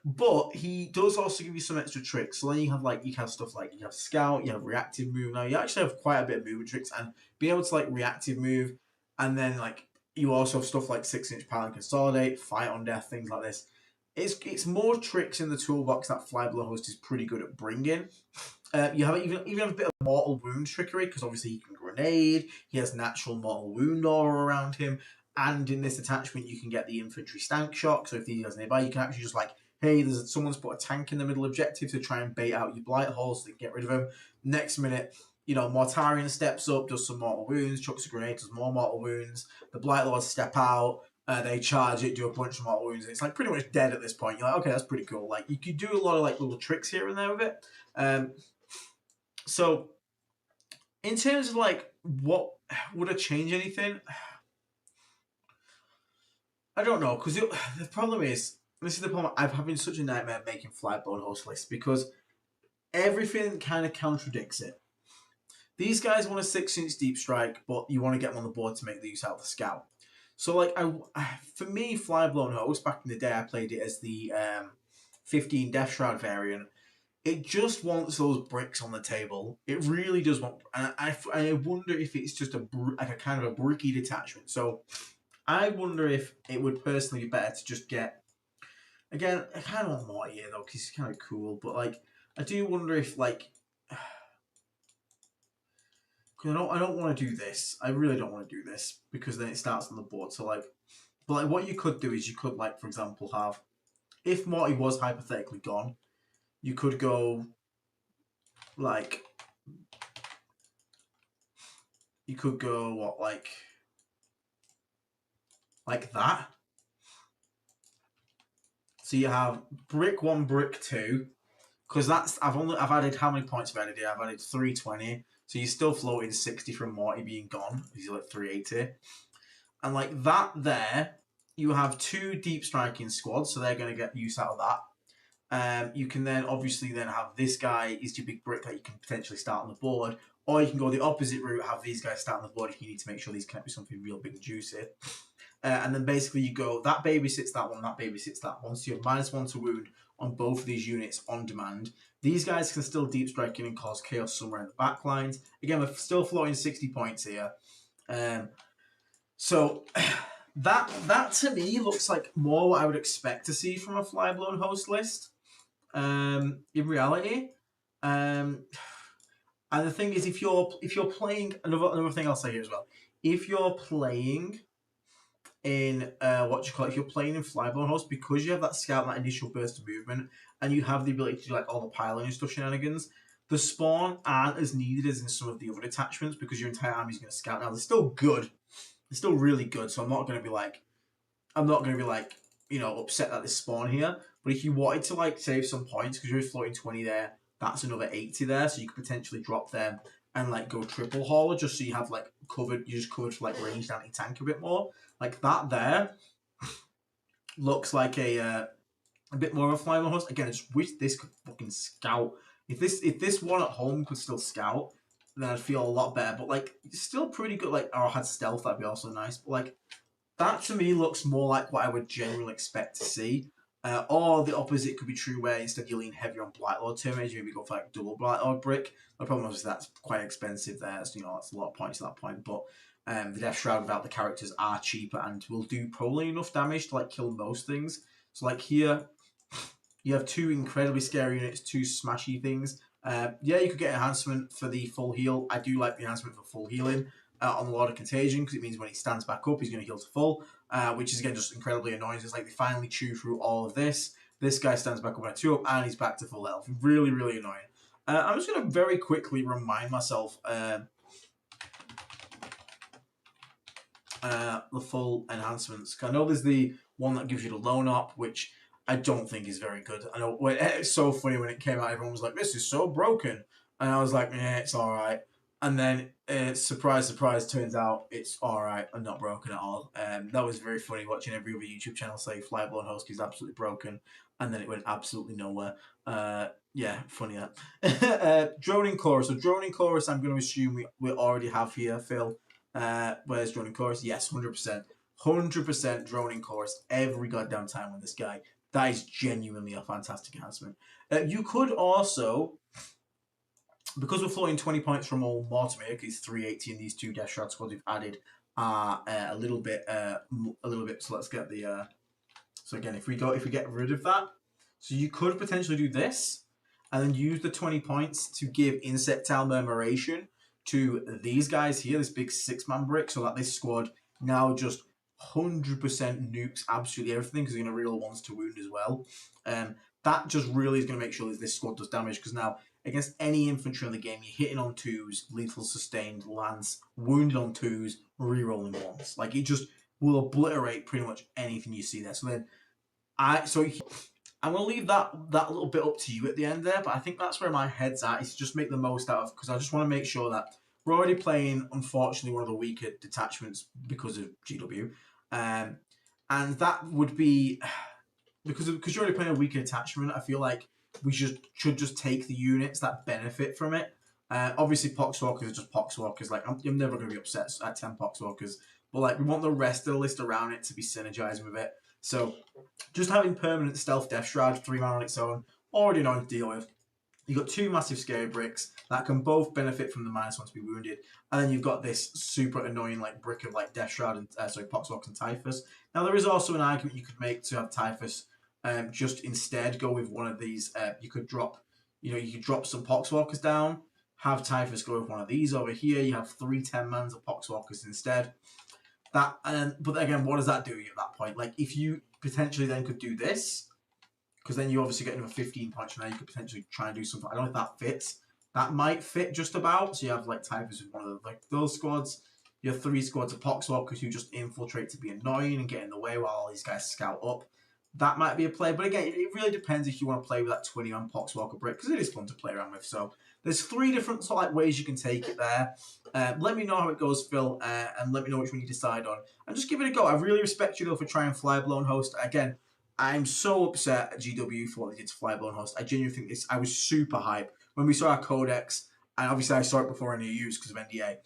But he does also give you some extra tricks. So then you have stuff like, you have Scout, you have reactive move. Now you actually have quite a bit of movement tricks, and being able to reactive move, and then you also have stuff like 6-inch power and consolidate, fight on death, things like this. It's more tricks in the toolbox that Flyblown Host is pretty good at bringing. You have even have a bit of mortal wound trickery, because obviously he can grenade. He has natural mortal wound aura around him. And in this attachment, you can get the infantry stank shock. So if he has nearby, you can actually just hey, someone's put a tank in the middle objective to try and bait out your blight holes to get rid of him. Next minute, Mortarian steps up, does some mortal wounds, chucks a grenade, does more mortal wounds. The blight lords step out, they charge it, do a bunch of mortal wounds. And it's pretty much dead at this point. You're okay, that's pretty cool. You could do a lot of little tricks here and there with it. So in terms of what would it change anything? I don't know, because the problem is, this is the problem, I'm having such a nightmare making Flyblown Host lists, because everything kind of contradicts it. These guys want a 6-inch deep strike, but you want to get them on the board to make the use out of the scout. So, for me, Flyblown Host, back in the day, I played it as the 15 Death Shroud variant. It just wants those bricks on the table. It really does want, and I wonder if it's just a kind of a bricky detachment. So I wonder if it would personally be better to just get, again, I kind of want Morty here though, because he's kind of cool, but I do wonder if because I don't want to do this. I really don't want to do this, because then it starts on the board. So but what you could do is you could for example have, if Morty was hypothetically gone, you could go you could go what like that. So you have brick 1, brick 2, because that's I've added how many points have I added here? I've added 320. So you're still floating 60 from Morty being gone. He's like 380. And like that there, you have 2 deep striking squads, so they're going to get use out of that. You can then obviously then have this guy is your big brick that you can potentially start on the board, or you can go the opposite route, have these guys start on the board if you need to make sure these can't be something real big and juicy. And then basically you go, that babysits that one, that babysits that one. So you have -1 to wound on both of these units on demand. These guys can still deep strike in and cause chaos somewhere in the back lines. Again, we're still floating 60 points here. So that to me looks like more what I would expect to see from a flyblown host list. In reality, and the thing is, if you're playing another thing I'll say here as well, if you're playing in if you're playing in flyblown host, because you have that scout, that initial burst of movement, and you have the ability to do like all the piling and stuff shenanigans, the spawn aren't as needed as in some of the other attachments because your entire army is going to scout. Now they're still good, they're still really good, so I'm not going to be like upset at this spawn here. But if you wanted to like save some points because you're floating 20 there, that's another 80 there, so you could potentially drop them and like go triple hauler just so you have like covered for like ranged anti-tank a bit more. Like that there looks like a bit more of a flyblown host. Again, I just wish this could fucking scout. If this one at home could still scout, then I'd feel a lot better. But like it's still pretty good. Like, or had stealth, that'd be also nice. But like that to me looks more like what I would genuinely expect to see. Or the opposite could be true, where instead you lean heavier on Blightlord terminators, you maybe go for like double Blightlord brick. The problem is that's quite expensive there, so that's a lot of points at that point. But the Death Shroud without the characters are cheaper and will do probably enough damage to like kill most things. So like here, you have 2 incredibly scary units, 2 smashy things. Yeah, you could get enhancement for the full heal. I do like the enhancement for full healing on the Lord of Contagion, because it means when he stands back up, he's going to heal to full, which is again just incredibly annoying. It's like they finally chew through all of this. This guy stands back up on a 2-up, and he's back to full health. Really, really annoying. I'm just going to very quickly remind myself the full enhancements. I know there's the one that gives you the loan up, which I don't think is very good. I know it's so funny when it came out, everyone was like, "This is so broken," and I was like, it's all right. And then, surprise, surprise, turns out it's all right and not broken at all. That was very funny watching every other YouTube channel say flyblown host is absolutely broken, and then it went absolutely nowhere. Yeah, funny that. Droning chorus. So droning chorus, I'm going to assume we already have here, Phil. Where's droning chorus? Yes, 100%. 100% droning chorus every goddamn time with this guy. That is genuinely a fantastic enhancement. You could also, because we're floating 20 points from all Mortimer, because 380 in these 2 Death Shroud squads we've added are a little bit. So let's get the. So again, if we get rid of that, so you could potentially do this, and then use the 20 points to give Insectile Murmuration to these guys here, this big 6-man brick, so that this squad now just 100% nukes absolutely everything, because you're going to reroll 1s to wound as well. That just really is going to make sure that this squad does damage, because now against any infantry in the game, you're hitting on 2s, lethal sustained, lance, wounded on 2s, rerolling 1s. Like it just will obliterate pretty much anything you see there. So then I'm going to leave that little bit up to you at the end there, but I think that's where my head's at, is to just make the most out of, because I just want to make sure that we're already playing, unfortunately, one of the weaker detachments because of GW. And that would be, because you're already playing a weaker detachment, I feel like we should just take the units that benefit from it. Obviously, Poxwalkers are just Poxwalkers. Like, I'm never going to be upset at 10 Poxwalkers, but like we want the rest of the list around it to be synergizing with it. So just having permanent stealth Death Shroud, 3-man on its own, already annoying to deal with. You've got 2 massive scary bricks that can both benefit from the -1 to be wounded, and then you've got this super annoying like brick of like Death Shroud and Poxwalk and Typhus. Now there is also an argument you could make to have Typhus just instead go with one of these. You could drop some Poxwalkers down, have Typhus go with one of these over here. You have 3 10-mans of Poxwalkers instead. But again, what does that do at that point? Like if you potentially then could do this, because then you obviously get another 15 points from there. You could potentially try and do something. I don't know if that fits. That might fit just about. So you have like Typhus with one of those squads. You have 3 squads of Poxwalkers who just infiltrate to be annoying and get in the way while all these guys scout up. that might be a play. But again, it really depends if you want to play with that 20-man Poxwalker brick, because it is fun to play around with. So there's 3 different sort of like ways you can take it there. Let me know how it goes, Phil, and let me know which one you decide on. And just give it a go. I really respect you, though, for trying flyblown host. Again, I'm so upset at GW for what they did to flyblown host. I genuinely think this. I was super hyped when we saw our codex, and obviously I saw it before any use because of NDA.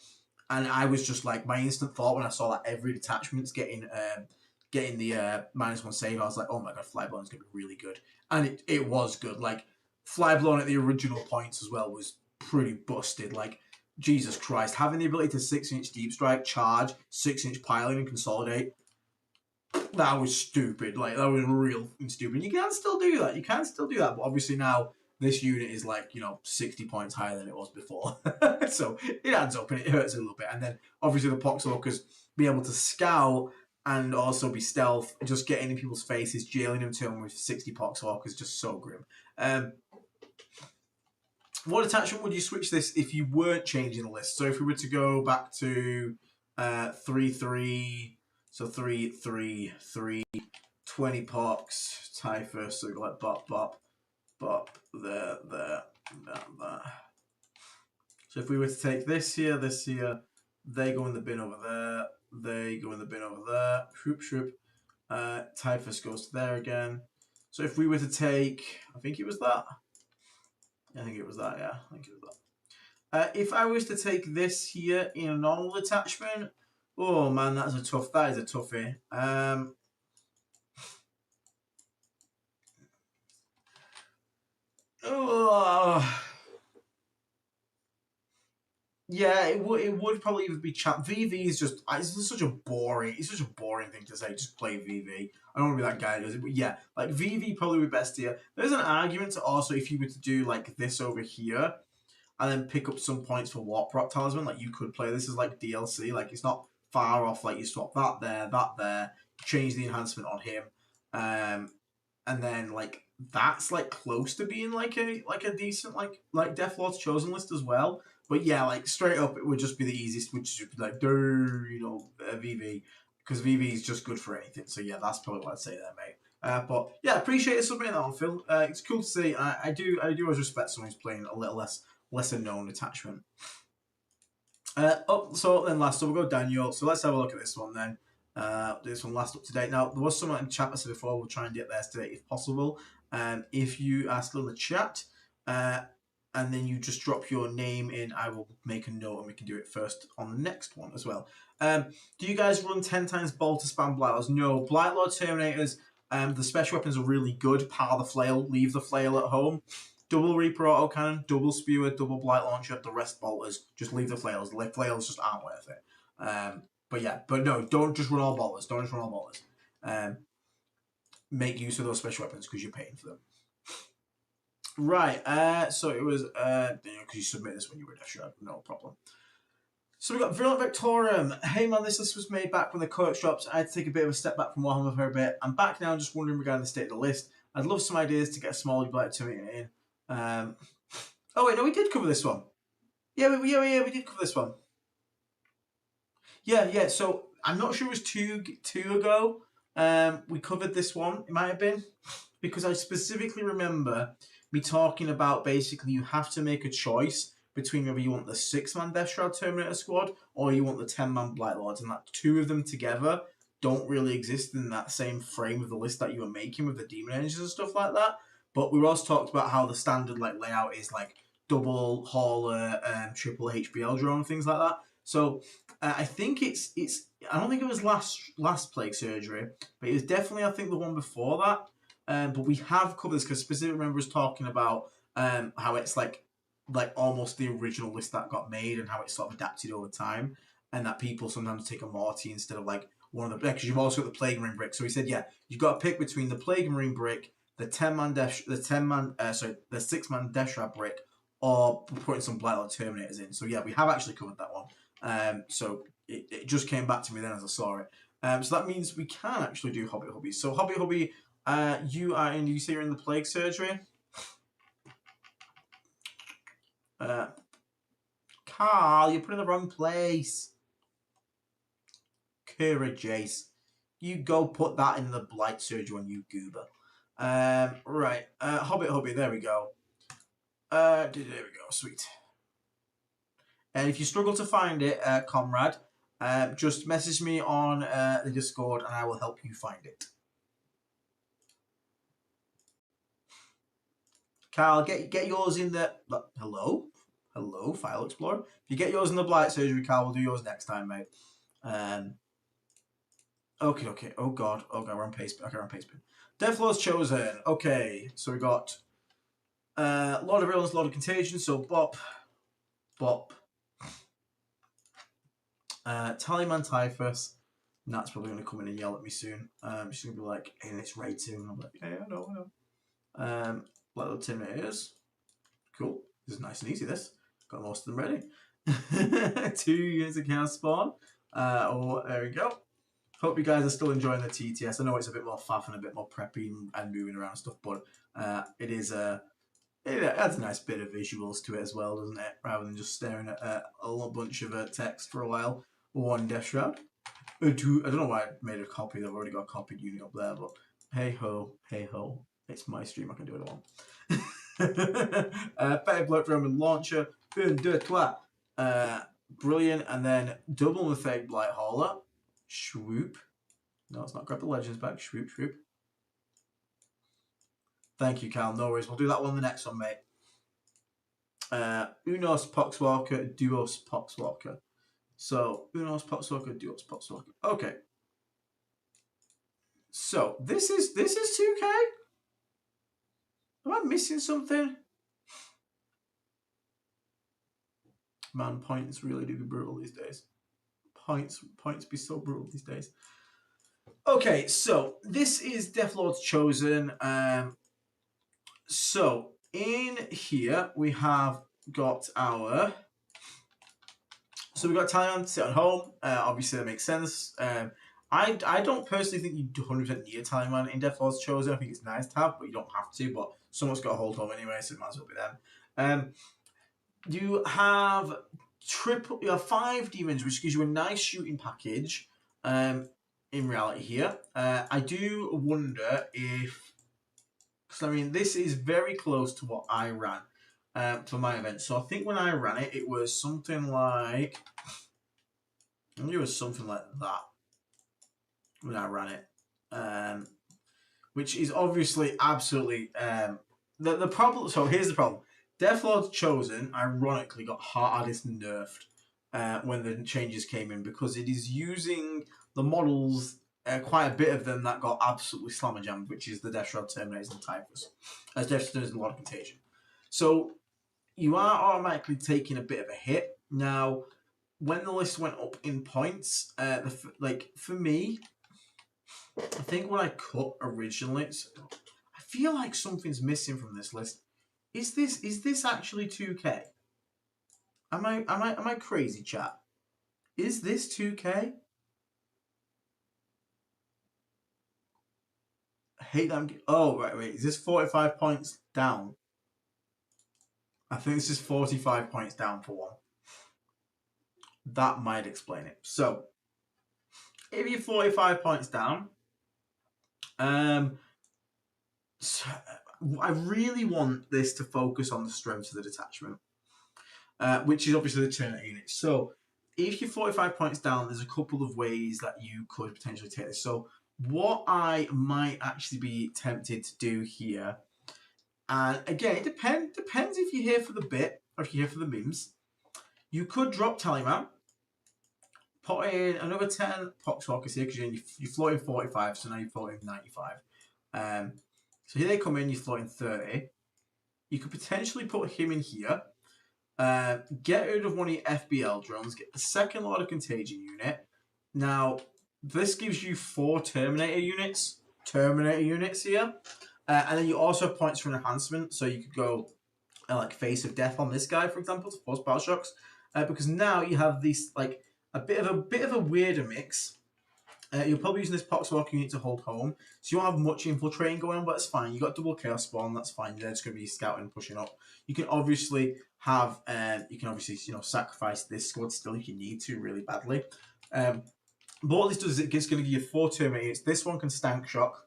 And I was just like, my instant thought when I saw that every detachment's getting the -1 save, I was like, oh my god, flyblown is going to be really good. And it was good. Like, flyblown at the original points as well was pretty busted. Like, Jesus Christ, having the ability to 6-inch deep strike, charge, 6-inch piling, and consolidate, that was stupid. Like, that was real stupid. You can still do that. You can still do that. But obviously now, this unit is like, 60 points higher than it was before. So it adds up and it hurts a little bit. And then obviously the Poxwalkers be able to scout and also be stealth, just getting in people's faces, jailing them to them with 60 Poxwalkers, just so grim. What attachment would you switch this if you weren't changing the list? So if we were to go back to 3-3, so 3-3-3, 20 Pox, Typhus, so we go like bop, bop, bop, there. So if we were to take this here, they go in the bin over there, they go in the bin over there, shoop. Typhus goes to there again. So if we were to take, I think it was that. I think it was that, yeah. I think it was that. If I was to take this here in a normal attachment, oh man, that is a toughie. Yeah, it would probably even be chat. VV is just it's such a boring thing to say. Just play VV. I don't want to be that guy who does it, but yeah, like VV probably would be best here. There's an argument to also if you were to do like this over here, and then pick up some points for Warp Rock Talisman. Like you could play this as like DLC. Like it's not far off. Like you swap that there, change the enhancement on him, and then like that's like close to being like a decent like Death Lord's Chosen list as well. But yeah, like straight up, it would just be the easiest, which would be like, VV, because VV is just good for anything. So yeah, that's probably what I'd say there, mate. But yeah, appreciate it submitting that one, Phil. It's cool to see. I do always respect someone who's playing a little lesser known attachment. So then last up, we'll go Daniel. So let's have a look at this one then. This one last up to date. Now, there was someone in chat that said before, we'll try and get theirs to date if possible. If you ask in the chat, and then you just drop your name in, I will make a note and we can do it first on the next one as well. Do you guys run 10 times bolt to spam Blightlords? No. Blightlord Terminators, the special weapons are really good. Power the flail, leave the flail at home. Double Reaper autocannon, double Spewer, double Blight Launcher, the rest bolters. Just leave the flails. The flails just aren't worth it. But no, don't just run all bolters. Don't just run all bolters. Make use of those special weapons because you're paying for them. Right, so it was, because you submit this when you were Death Shroud, no problem. So we got Virulent Victorium. Hey man, this list was made back when the codex drops. I had to take a bit of a step back from Warhammer for a bit. I'm back now, just wondering regarding the state of the list. I'd love some ideas to get a smaller Blight Terminator in. Oh wait, no, we did cover this one. Yeah, we did cover this one. Yeah, so I'm not sure it was two ago. We covered this one, it might have been. Because I specifically remember me talking about basically you have to make a choice between whether you want the 6-man Death Shroud Terminator squad or you want the 10-man Blightlords, and that 2 of them together don't really exist in that same frame of the list that you were making with the Demon Engines and stuff like that. But we also talked about how the standard like layout is like double hauler, triple HBL drone, and things like that. So I think it's I don't think it was last Plague Surgery, but it was definitely I think the one before that. But we have covered this because specifically remember us talking about how it's like almost the original list that got made and how it's sort of adapted over time, and that people sometimes take a Morty instead of like one of the because you've also got the Plague Marine brick. So we said you've got to pick between the Plague Marine brick, the 6-man Death Shroud brick, or putting some Blightlord Terminators in. So yeah, we have actually covered that one. So it just came back to me then as I saw it. So that means we can actually do Hobbit Hobby. So Hobbit Hobby. You say you're in the Plague Surgery? Carl, you put in the wrong place. Kira Jace. You go put that in the blight surgery on you, goober. Right. Hobbit hubby, there we go. There we go, sweet. And if you struggle to find it, comrade, just message me on the Discord and I will help you find it. Carl, get yours in the... Hello? Hello, File Explorer. If you get yours in the blight surgery, Carl, we'll do yours next time, mate. Okay. Oh god, we're on pace. Okay, we're on pace. Deathlord's chosen. Okay, so we got Lord of Realms, Lord of Contagion, so Bop. Tallyman Typhus. Nat's probably going to come in and yell at me soon. She's going to be like, hey, it's raid soon. I'm like, yeah, I know. Black Little Terminators. Cool. This is nice and easy, this. Got most of them ready. 2 units of Chaos Spawn. There we go. Hope you guys are still enjoying the TTS. I know it's a bit more faff and a bit more preppy and moving around and stuff, but it adds a nice bit of visuals to it as well, doesn't it? Rather than just staring at a whole bunch of text for a while. One Death Shroud. I don't know why I made a copy. I've already got a copied unit up there, but hey ho. It's my stream. I can do what I want. Petty Blood Roman Launcher. 1, 2, 3. Brilliant. And then double the Fake Blight Hauler. Swoop. No, it's not. Grab the Legends back. Swoop. Thank you, Cal. No worries. We'll do that one the next one, mate. Unos Poxwalker, Duos Poxwalker. So, Unos Poxwalker, Duos Poxwalker. Okay. So, this is 2K? Am I missing something? Man, points really do be brutal these days. Points be so brutal these days. Okay, so this is Deathlord's Chosen. So in here we have got our. So we've got Tallyman to sit at home. Obviously that makes sense. I don't personally think you 100% need a Tallyman in Deathlord's Chosen. I think it's nice to have, but you don't have to. But someone's got to hold home anyway, so it might as well be them. You have 5 demons, which gives you a nice shooting package. In reality here, I do wonder if, because I mean this is very close to what I ran for my event. So I think when I ran it, it was something like, I think it was something like that when I ran it, which is obviously absolutely the problem. So here's the problem. Deathlord's Chosen, ironically, got hardest nerfed when the changes came in because it is using the models, quite a bit of them that got absolutely slammer-jammed, which is the Death Shroud, Terminators, and Typhus. As Death Shroud and a lot of Contagion. So you are automatically taking a bit of a hit. Now, when the list went up in points, for me, I think what I cut originally, I feel like something's missing from this list. Is this actually 2K? Am I crazy, chat? Is this 2K? I hate that. Oh, wait. Is this 45 points down? I think this is 45 points down for one. That might explain it. So, if you're 45 points down, so I really want this to focus on the strength of the detachment, which is obviously the Terminator unit. So, if you're 45 points down, there's a couple of ways that you could potentially take this. So, what I might actually be tempted to do here, and again, it depends if you're here for the bit or if you're here for the memes. You could drop Tallyman, put in another 10 Poxwalkers here because you're floating 45, so now you're floating 95. So here they come in, you're floating 30. You could potentially put him in here, get rid of one of your FBL drones, get the second Lord of Contagion unit. Now, this gives you 4 Terminator units here. And then you also have points for an enhancement. So you could go like Face of Death on this guy, for example, to force Battle Shocks. Because now you have these, like, a bit of a weirder mix. You're probably using this Poxwalker unit to hold home. So you won't have much infiltrating going on, but that's fine. You got double Chaos Spawn, that's fine. They're just going to be scouting, pushing up. You can obviously have, sacrifice this squad still if you need to really badly. But what this does is it's going to give you 4 Terminator units. This one can stank shock.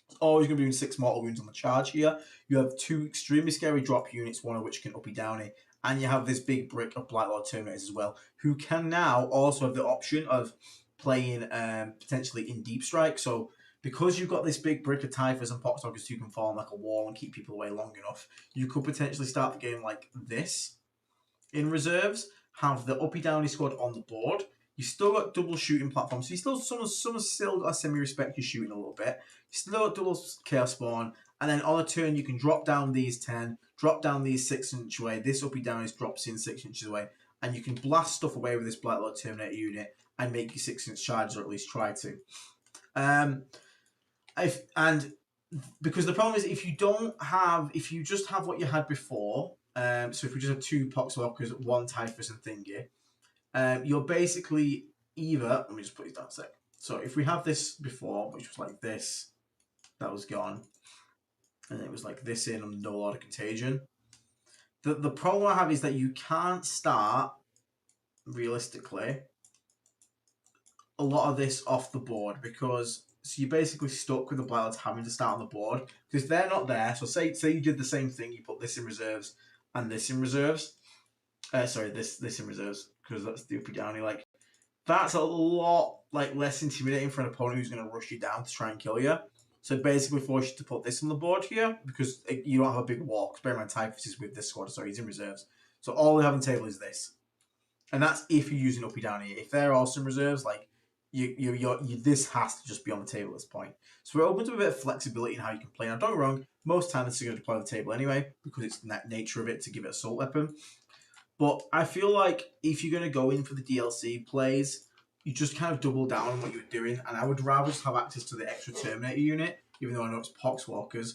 It's always going to be doing 6 mortal wounds on the charge here. You have 2 extremely scary drop units, one of which can uppy downy. And you have this big brick of Blight Lord Terminators as well, who can now also have the option of playing potentially in deep strike. So because you've got this big brick of Typhus and Poxtalkers who can form like a wall and keep people away long enough, you could potentially start the game like this. In reserves, have the uppy downy squad on the board. You still got double shooting platforms, so you still someone's still got a semi-respect you shooting a little bit. You still got double chaos spawn, and then on a turn you can drop down these 10, drop down these 6 inches away. This uppy downy drops in 6 inches away, and you can blast stuff away with this Blight Lord Terminator unit and make your 6-inch charges, or at least try to. Because the problem is if you just have what you had before. So if we just have 2 Poxwalkers, 1 Typhus and Thingy, you're basically either... Let me just put these down a sec. So if we have this before, which was like this, that was gone. And it was like this in and no Lord of Contagion. The problem I have is that you can't start, realistically, a lot of this off the board because... So you're basically stuck with the Blight Lords having to start on the board because they're not there. So say you did the same thing, you put this in reserves and this in reserves. Sorry, this in reserves because that's the uppy downy. Like that's a lot like less intimidating for an opponent who's going to rush you down to try and kill you. So it basically force you to put this on the board here because you don't have a big wall. Because bear in mind, Typhus is with this squad. Sorry, he's in reserves. So all we have on the table is this, and that's if you're using uppy downy. If they're also in reserves, like. This has to just be on the table at this point. So we're open to a bit of flexibility in how you can play. Now, don't get me wrong, most times it's going to deploy on the table anyway, because it's the nature of it to give it assault weapon. But I feel like if you're going to go in for the DLC plays, you just kind of double down on what you're doing, and I would rather just have access to the extra Terminator unit, even though I know it's Poxwalkers,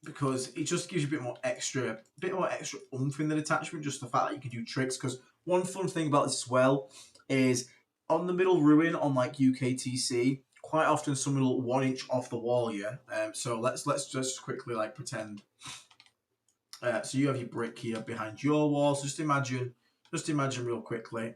because it just gives you a bit more extra oomph in the detachment, just the fact that you can do tricks. Because one fun thing about this as well is on the middle ruin on like UKTC, quite often someone will 1 inch off the wall here. So let's just quickly like pretend. So you have your brick here behind your wall. So just imagine real quickly.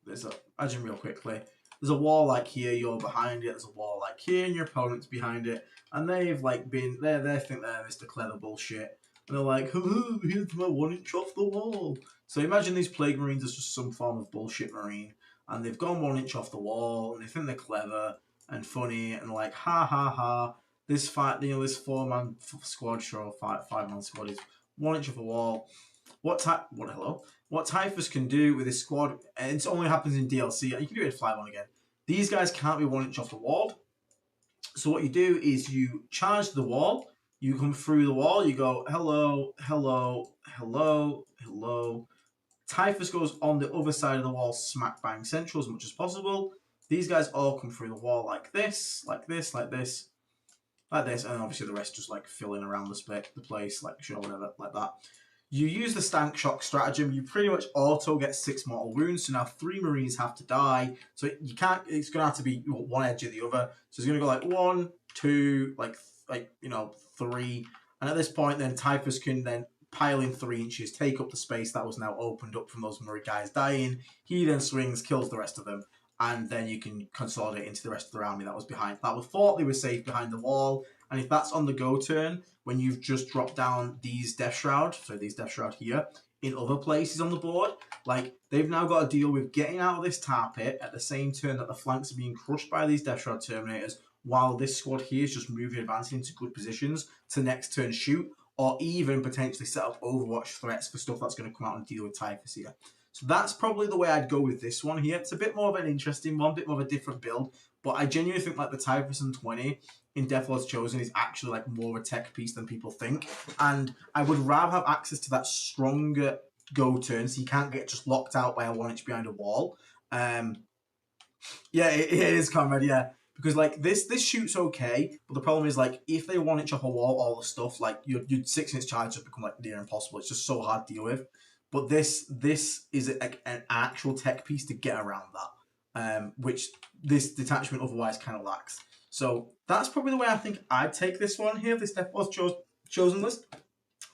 There's a wall like here. You're behind it. There's a wall like here, and your opponent's behind it. And they've like been they think they're Mr. Clever bullshit. And they're like, "Hoo, here's my 1 inch off the wall." So imagine these Plague Marines as just some form of bullshit marine. And they've gone 1 inch off the wall, and they think they're clever and funny, and like, ha ha ha. This fight, this 4-man squad, sure, 5-man squad is 1 inch off the wall. What Typhus can do with this squad, and it only happens in DLC. You can do it in flyblown again. These guys can't be 1 inch off the wall. So what you do is you charge the wall. You come through the wall. You go hello, hello, hello, hello. Typhus goes on the other side of the wall, smack bang central as much as possible. These guys all come through the wall like this, like this, like this, like this, and obviously the rest just like filling around the place, like sure, whatever, like that. You use the stank shock stratagem. You pretty much auto get 6 mortal wounds. So now 3 Marines have to die. So you can't. It's gonna have to be one edge or the other. So it's gonna go like 1, 2, like 3, and at this point, then Typhus can then pile in 3 inches, take up the space that was now opened up from those Marine guys dying. He then swings, kills the rest of them, and then you can consolidate into the rest of their army that was behind. That was thought they were safe behind the wall, and if that's on the go turn, when you've just dropped down these Death Shroud, so these Death Shroud here, in other places on the board, like they've now got to deal with getting out of this tar pit at the same turn that the flanks are being crushed by these Death Shroud Terminators, while this squad here is just moving, advancing into good positions to next turn shoot, or even potentially set up Overwatch threats for stuff that's going to come out and deal with Typhus here. So that's probably the way I'd go with this one here. It's a bit more of an interesting one, a bit more of a different build, but I genuinely think like the Typhus and 20 in Deathlord's Chosen is actually like more of a tech piece than people think, and I would rather have access to that stronger go turn so you can't get just locked out by a 1 inch behind a wall. Yeah, it is, comrade, yeah. Because like this shoots okay, but the problem is like if they 1 inch off a wall, all the stuff like your 6 inch charge just become like near impossible. It's just so hard to deal with. But this is like an actual tech piece to get around that, which this detachment otherwise kind of lacks. So that's probably the way I think I'd take this one here. This Deathlord's Chosen list.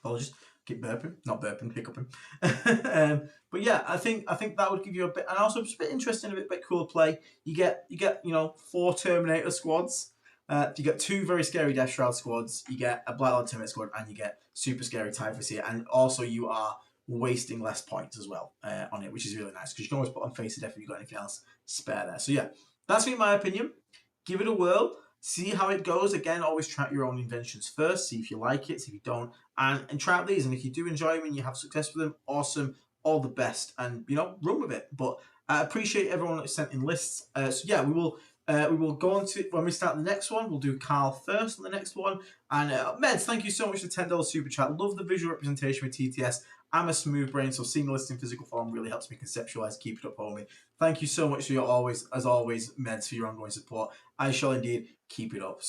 Apologies. Keep burping, not burping, hiccuping. But yeah, I think that would give you a bit, and also just a bit interesting, a bit cooler play. You get 4 Terminator squads. You get 2 very scary Death Shroud squads. You get a Black Lord Terminator squad, and you get super scary Typhus here. And also you are wasting less points as well on it, which is really nice because you can always put on Face of Death if you've got anything else spare there. So yeah, that's been my opinion. Give it a whirl. See how it goes. Again, always try out your own inventions first. See if you like it. See if you don't. And try out these. And if you do enjoy them and you have success with them, awesome. All the best. And, run with it. But I appreciate everyone that sent in lists. So yeah, we will go on to, when we start the next one, we'll do Carl first on the next one. And Meds, thank you so much for the $10 super chat. Love the visual representation with TTS. I'm a smooth brain, so seeing the list in physical form really helps me conceptualize. Keep it up, homie. Thank you so much for your as always, Meds, for your ongoing support. I shall indeed keep it up.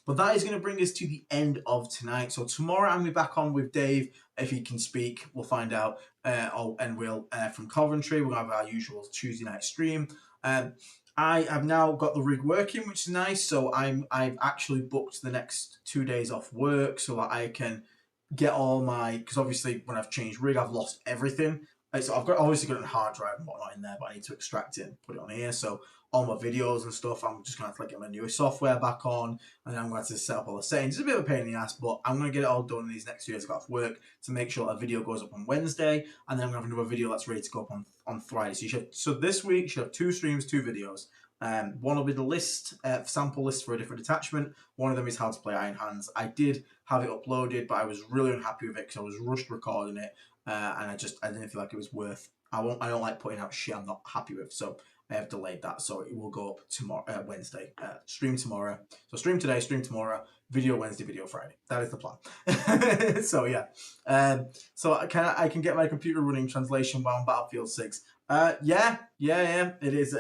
But that is going to bring us to the end of tonight. So tomorrow I'm going to be back on with Dave. If he can speak, we'll find out. And we'll from Coventry. We're going to have our usual Tuesday night stream. I have now got the rig working, which is nice. So I've actually booked the next 2 days off work so that I can get all my, because obviously when I've changed rig, I've lost everything. So I've obviously got a hard drive and whatnot in there, but I need to extract it and put it on here. So all my videos and stuff, I'm just going to have to get my newest software back on, and then I'm going to have to set up all the settings. It's a bit of a pain in the ass, but I'm going to get it all done in these next 2 days I've got off work to make sure a video goes up on Wednesday, and then I'm going to have another video that's ready to go up on Friday. So this week you should have 2 streams, 2 videos. One will be the list, sample list for a different attachment. One of them is how to play Iron Hands. I did have it uploaded, but I was really unhappy with it because I was rushed recording it, and I didn't feel like it was worth. I don't like putting out shit I'm not happy with, so I have delayed that. So it will go up tomorrow, Wednesday. Stream tomorrow. So stream today, stream tomorrow. Video Wednesday, video Friday. That is the plan. So yeah. So I can get my computer running translation while on Battlefield 6. Yeah. It is.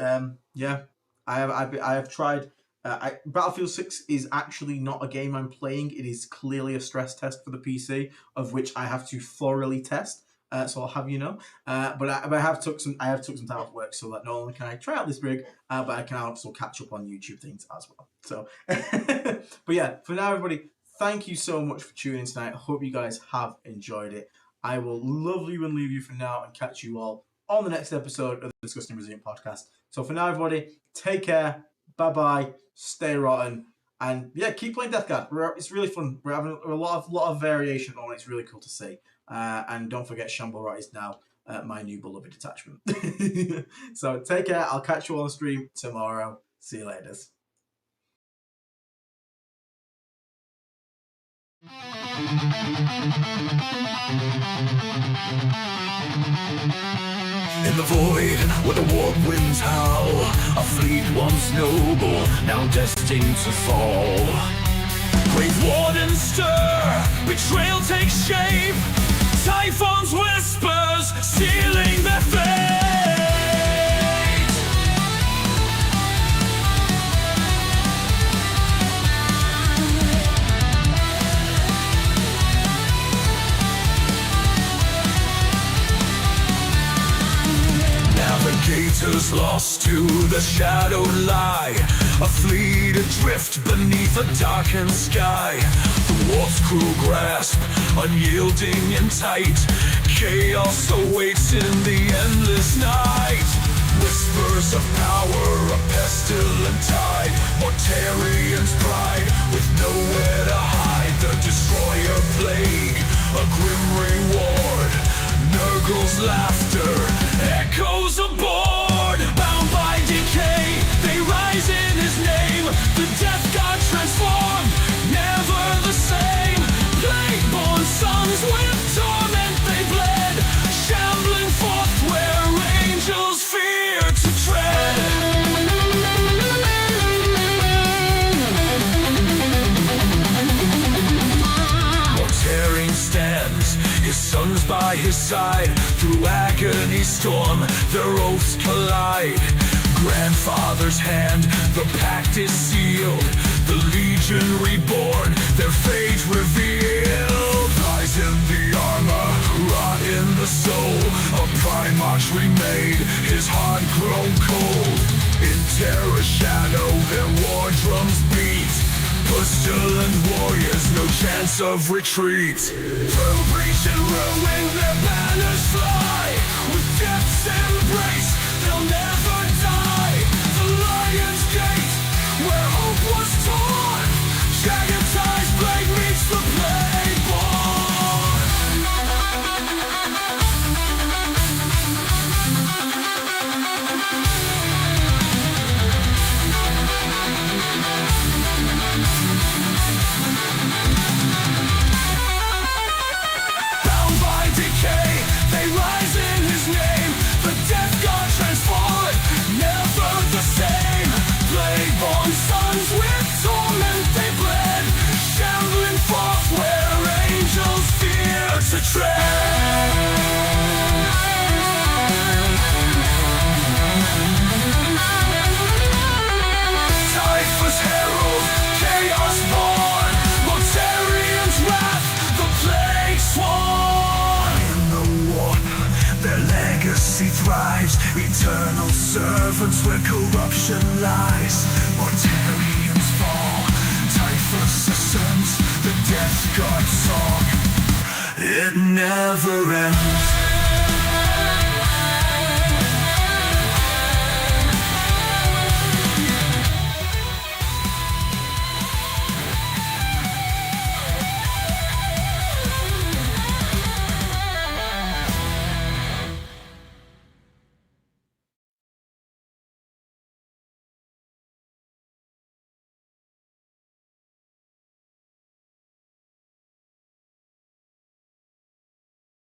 Yeah. I have tried. Battlefield 6 is actually not a game I'm playing. It is clearly a stress test for the PC, of which I have to thoroughly test. So I'll have you know. But I have took some time off work so that not only can I try out this rig, but I can also catch up on YouTube things as well. So, but yeah, for now, everybody, thank you so much for tuning in tonight. I hope you guys have enjoyed it. I will love you and leave you for now and catch you all on the next episode of the Disgusting Resilient podcast. So for now, everybody, take care. Bye-bye. Stay rotten. And yeah, keep playing Death Guard. It's really fun. We're having a lot of variation on it. It's really cool to see. And don't forget, Shamble Rat is now my new beloved attachment. So take care. I'll catch you on the stream tomorrow. See you later. In the void, where the warp winds howl, a fleet once noble, now destined to fall. Great wardens stir, betrayal takes shape, Typhon's whispers, sealing their fate. Navigators lost to the shadowed lie, a fleet adrift beneath a darkened sky. The warp's cruel grasp, unyielding and tight, chaos awaits in the endless night. Whispers of power, a pestilent tide, Mortarian's pride, with nowhere to hide. The destroyer plague, a grim reward, Nurgle's laughter echoes aboard. Bound by decay, they rise in his name. The Death God transformed, never the same. Plague-born sons with torment they bled, shambling forth where angels fear to tread. Mortarian stands, his sons by his side. Through agony storm, their oaths collide. Grandfather's hand, the pact is sealed. The Legion reborn, their fate revealed. Lies in the armor, rot in the soul. A Primarch remade, his heart grown cold. In terror shadow, their war drums beat. Pestilent warriors, no chance of retreat. Through breach and ruin their banners fly. With death's embrace, they'll never die. The Lion's Gate, where hope was torn. Jagged-sized blade meets the blade born. Bound by decay, they rise in his name. The death god transformed, never the same. Blade-born sons with torment they bled, shambling forth where angels fear to tread. Typhus herald, chaos born, Mortarian's wrath, the plague sworn. In the warden, their legacy thrives, eternal servants where corruption lies. Mortarians fall, Typhus ascends, the death god song, it never ends.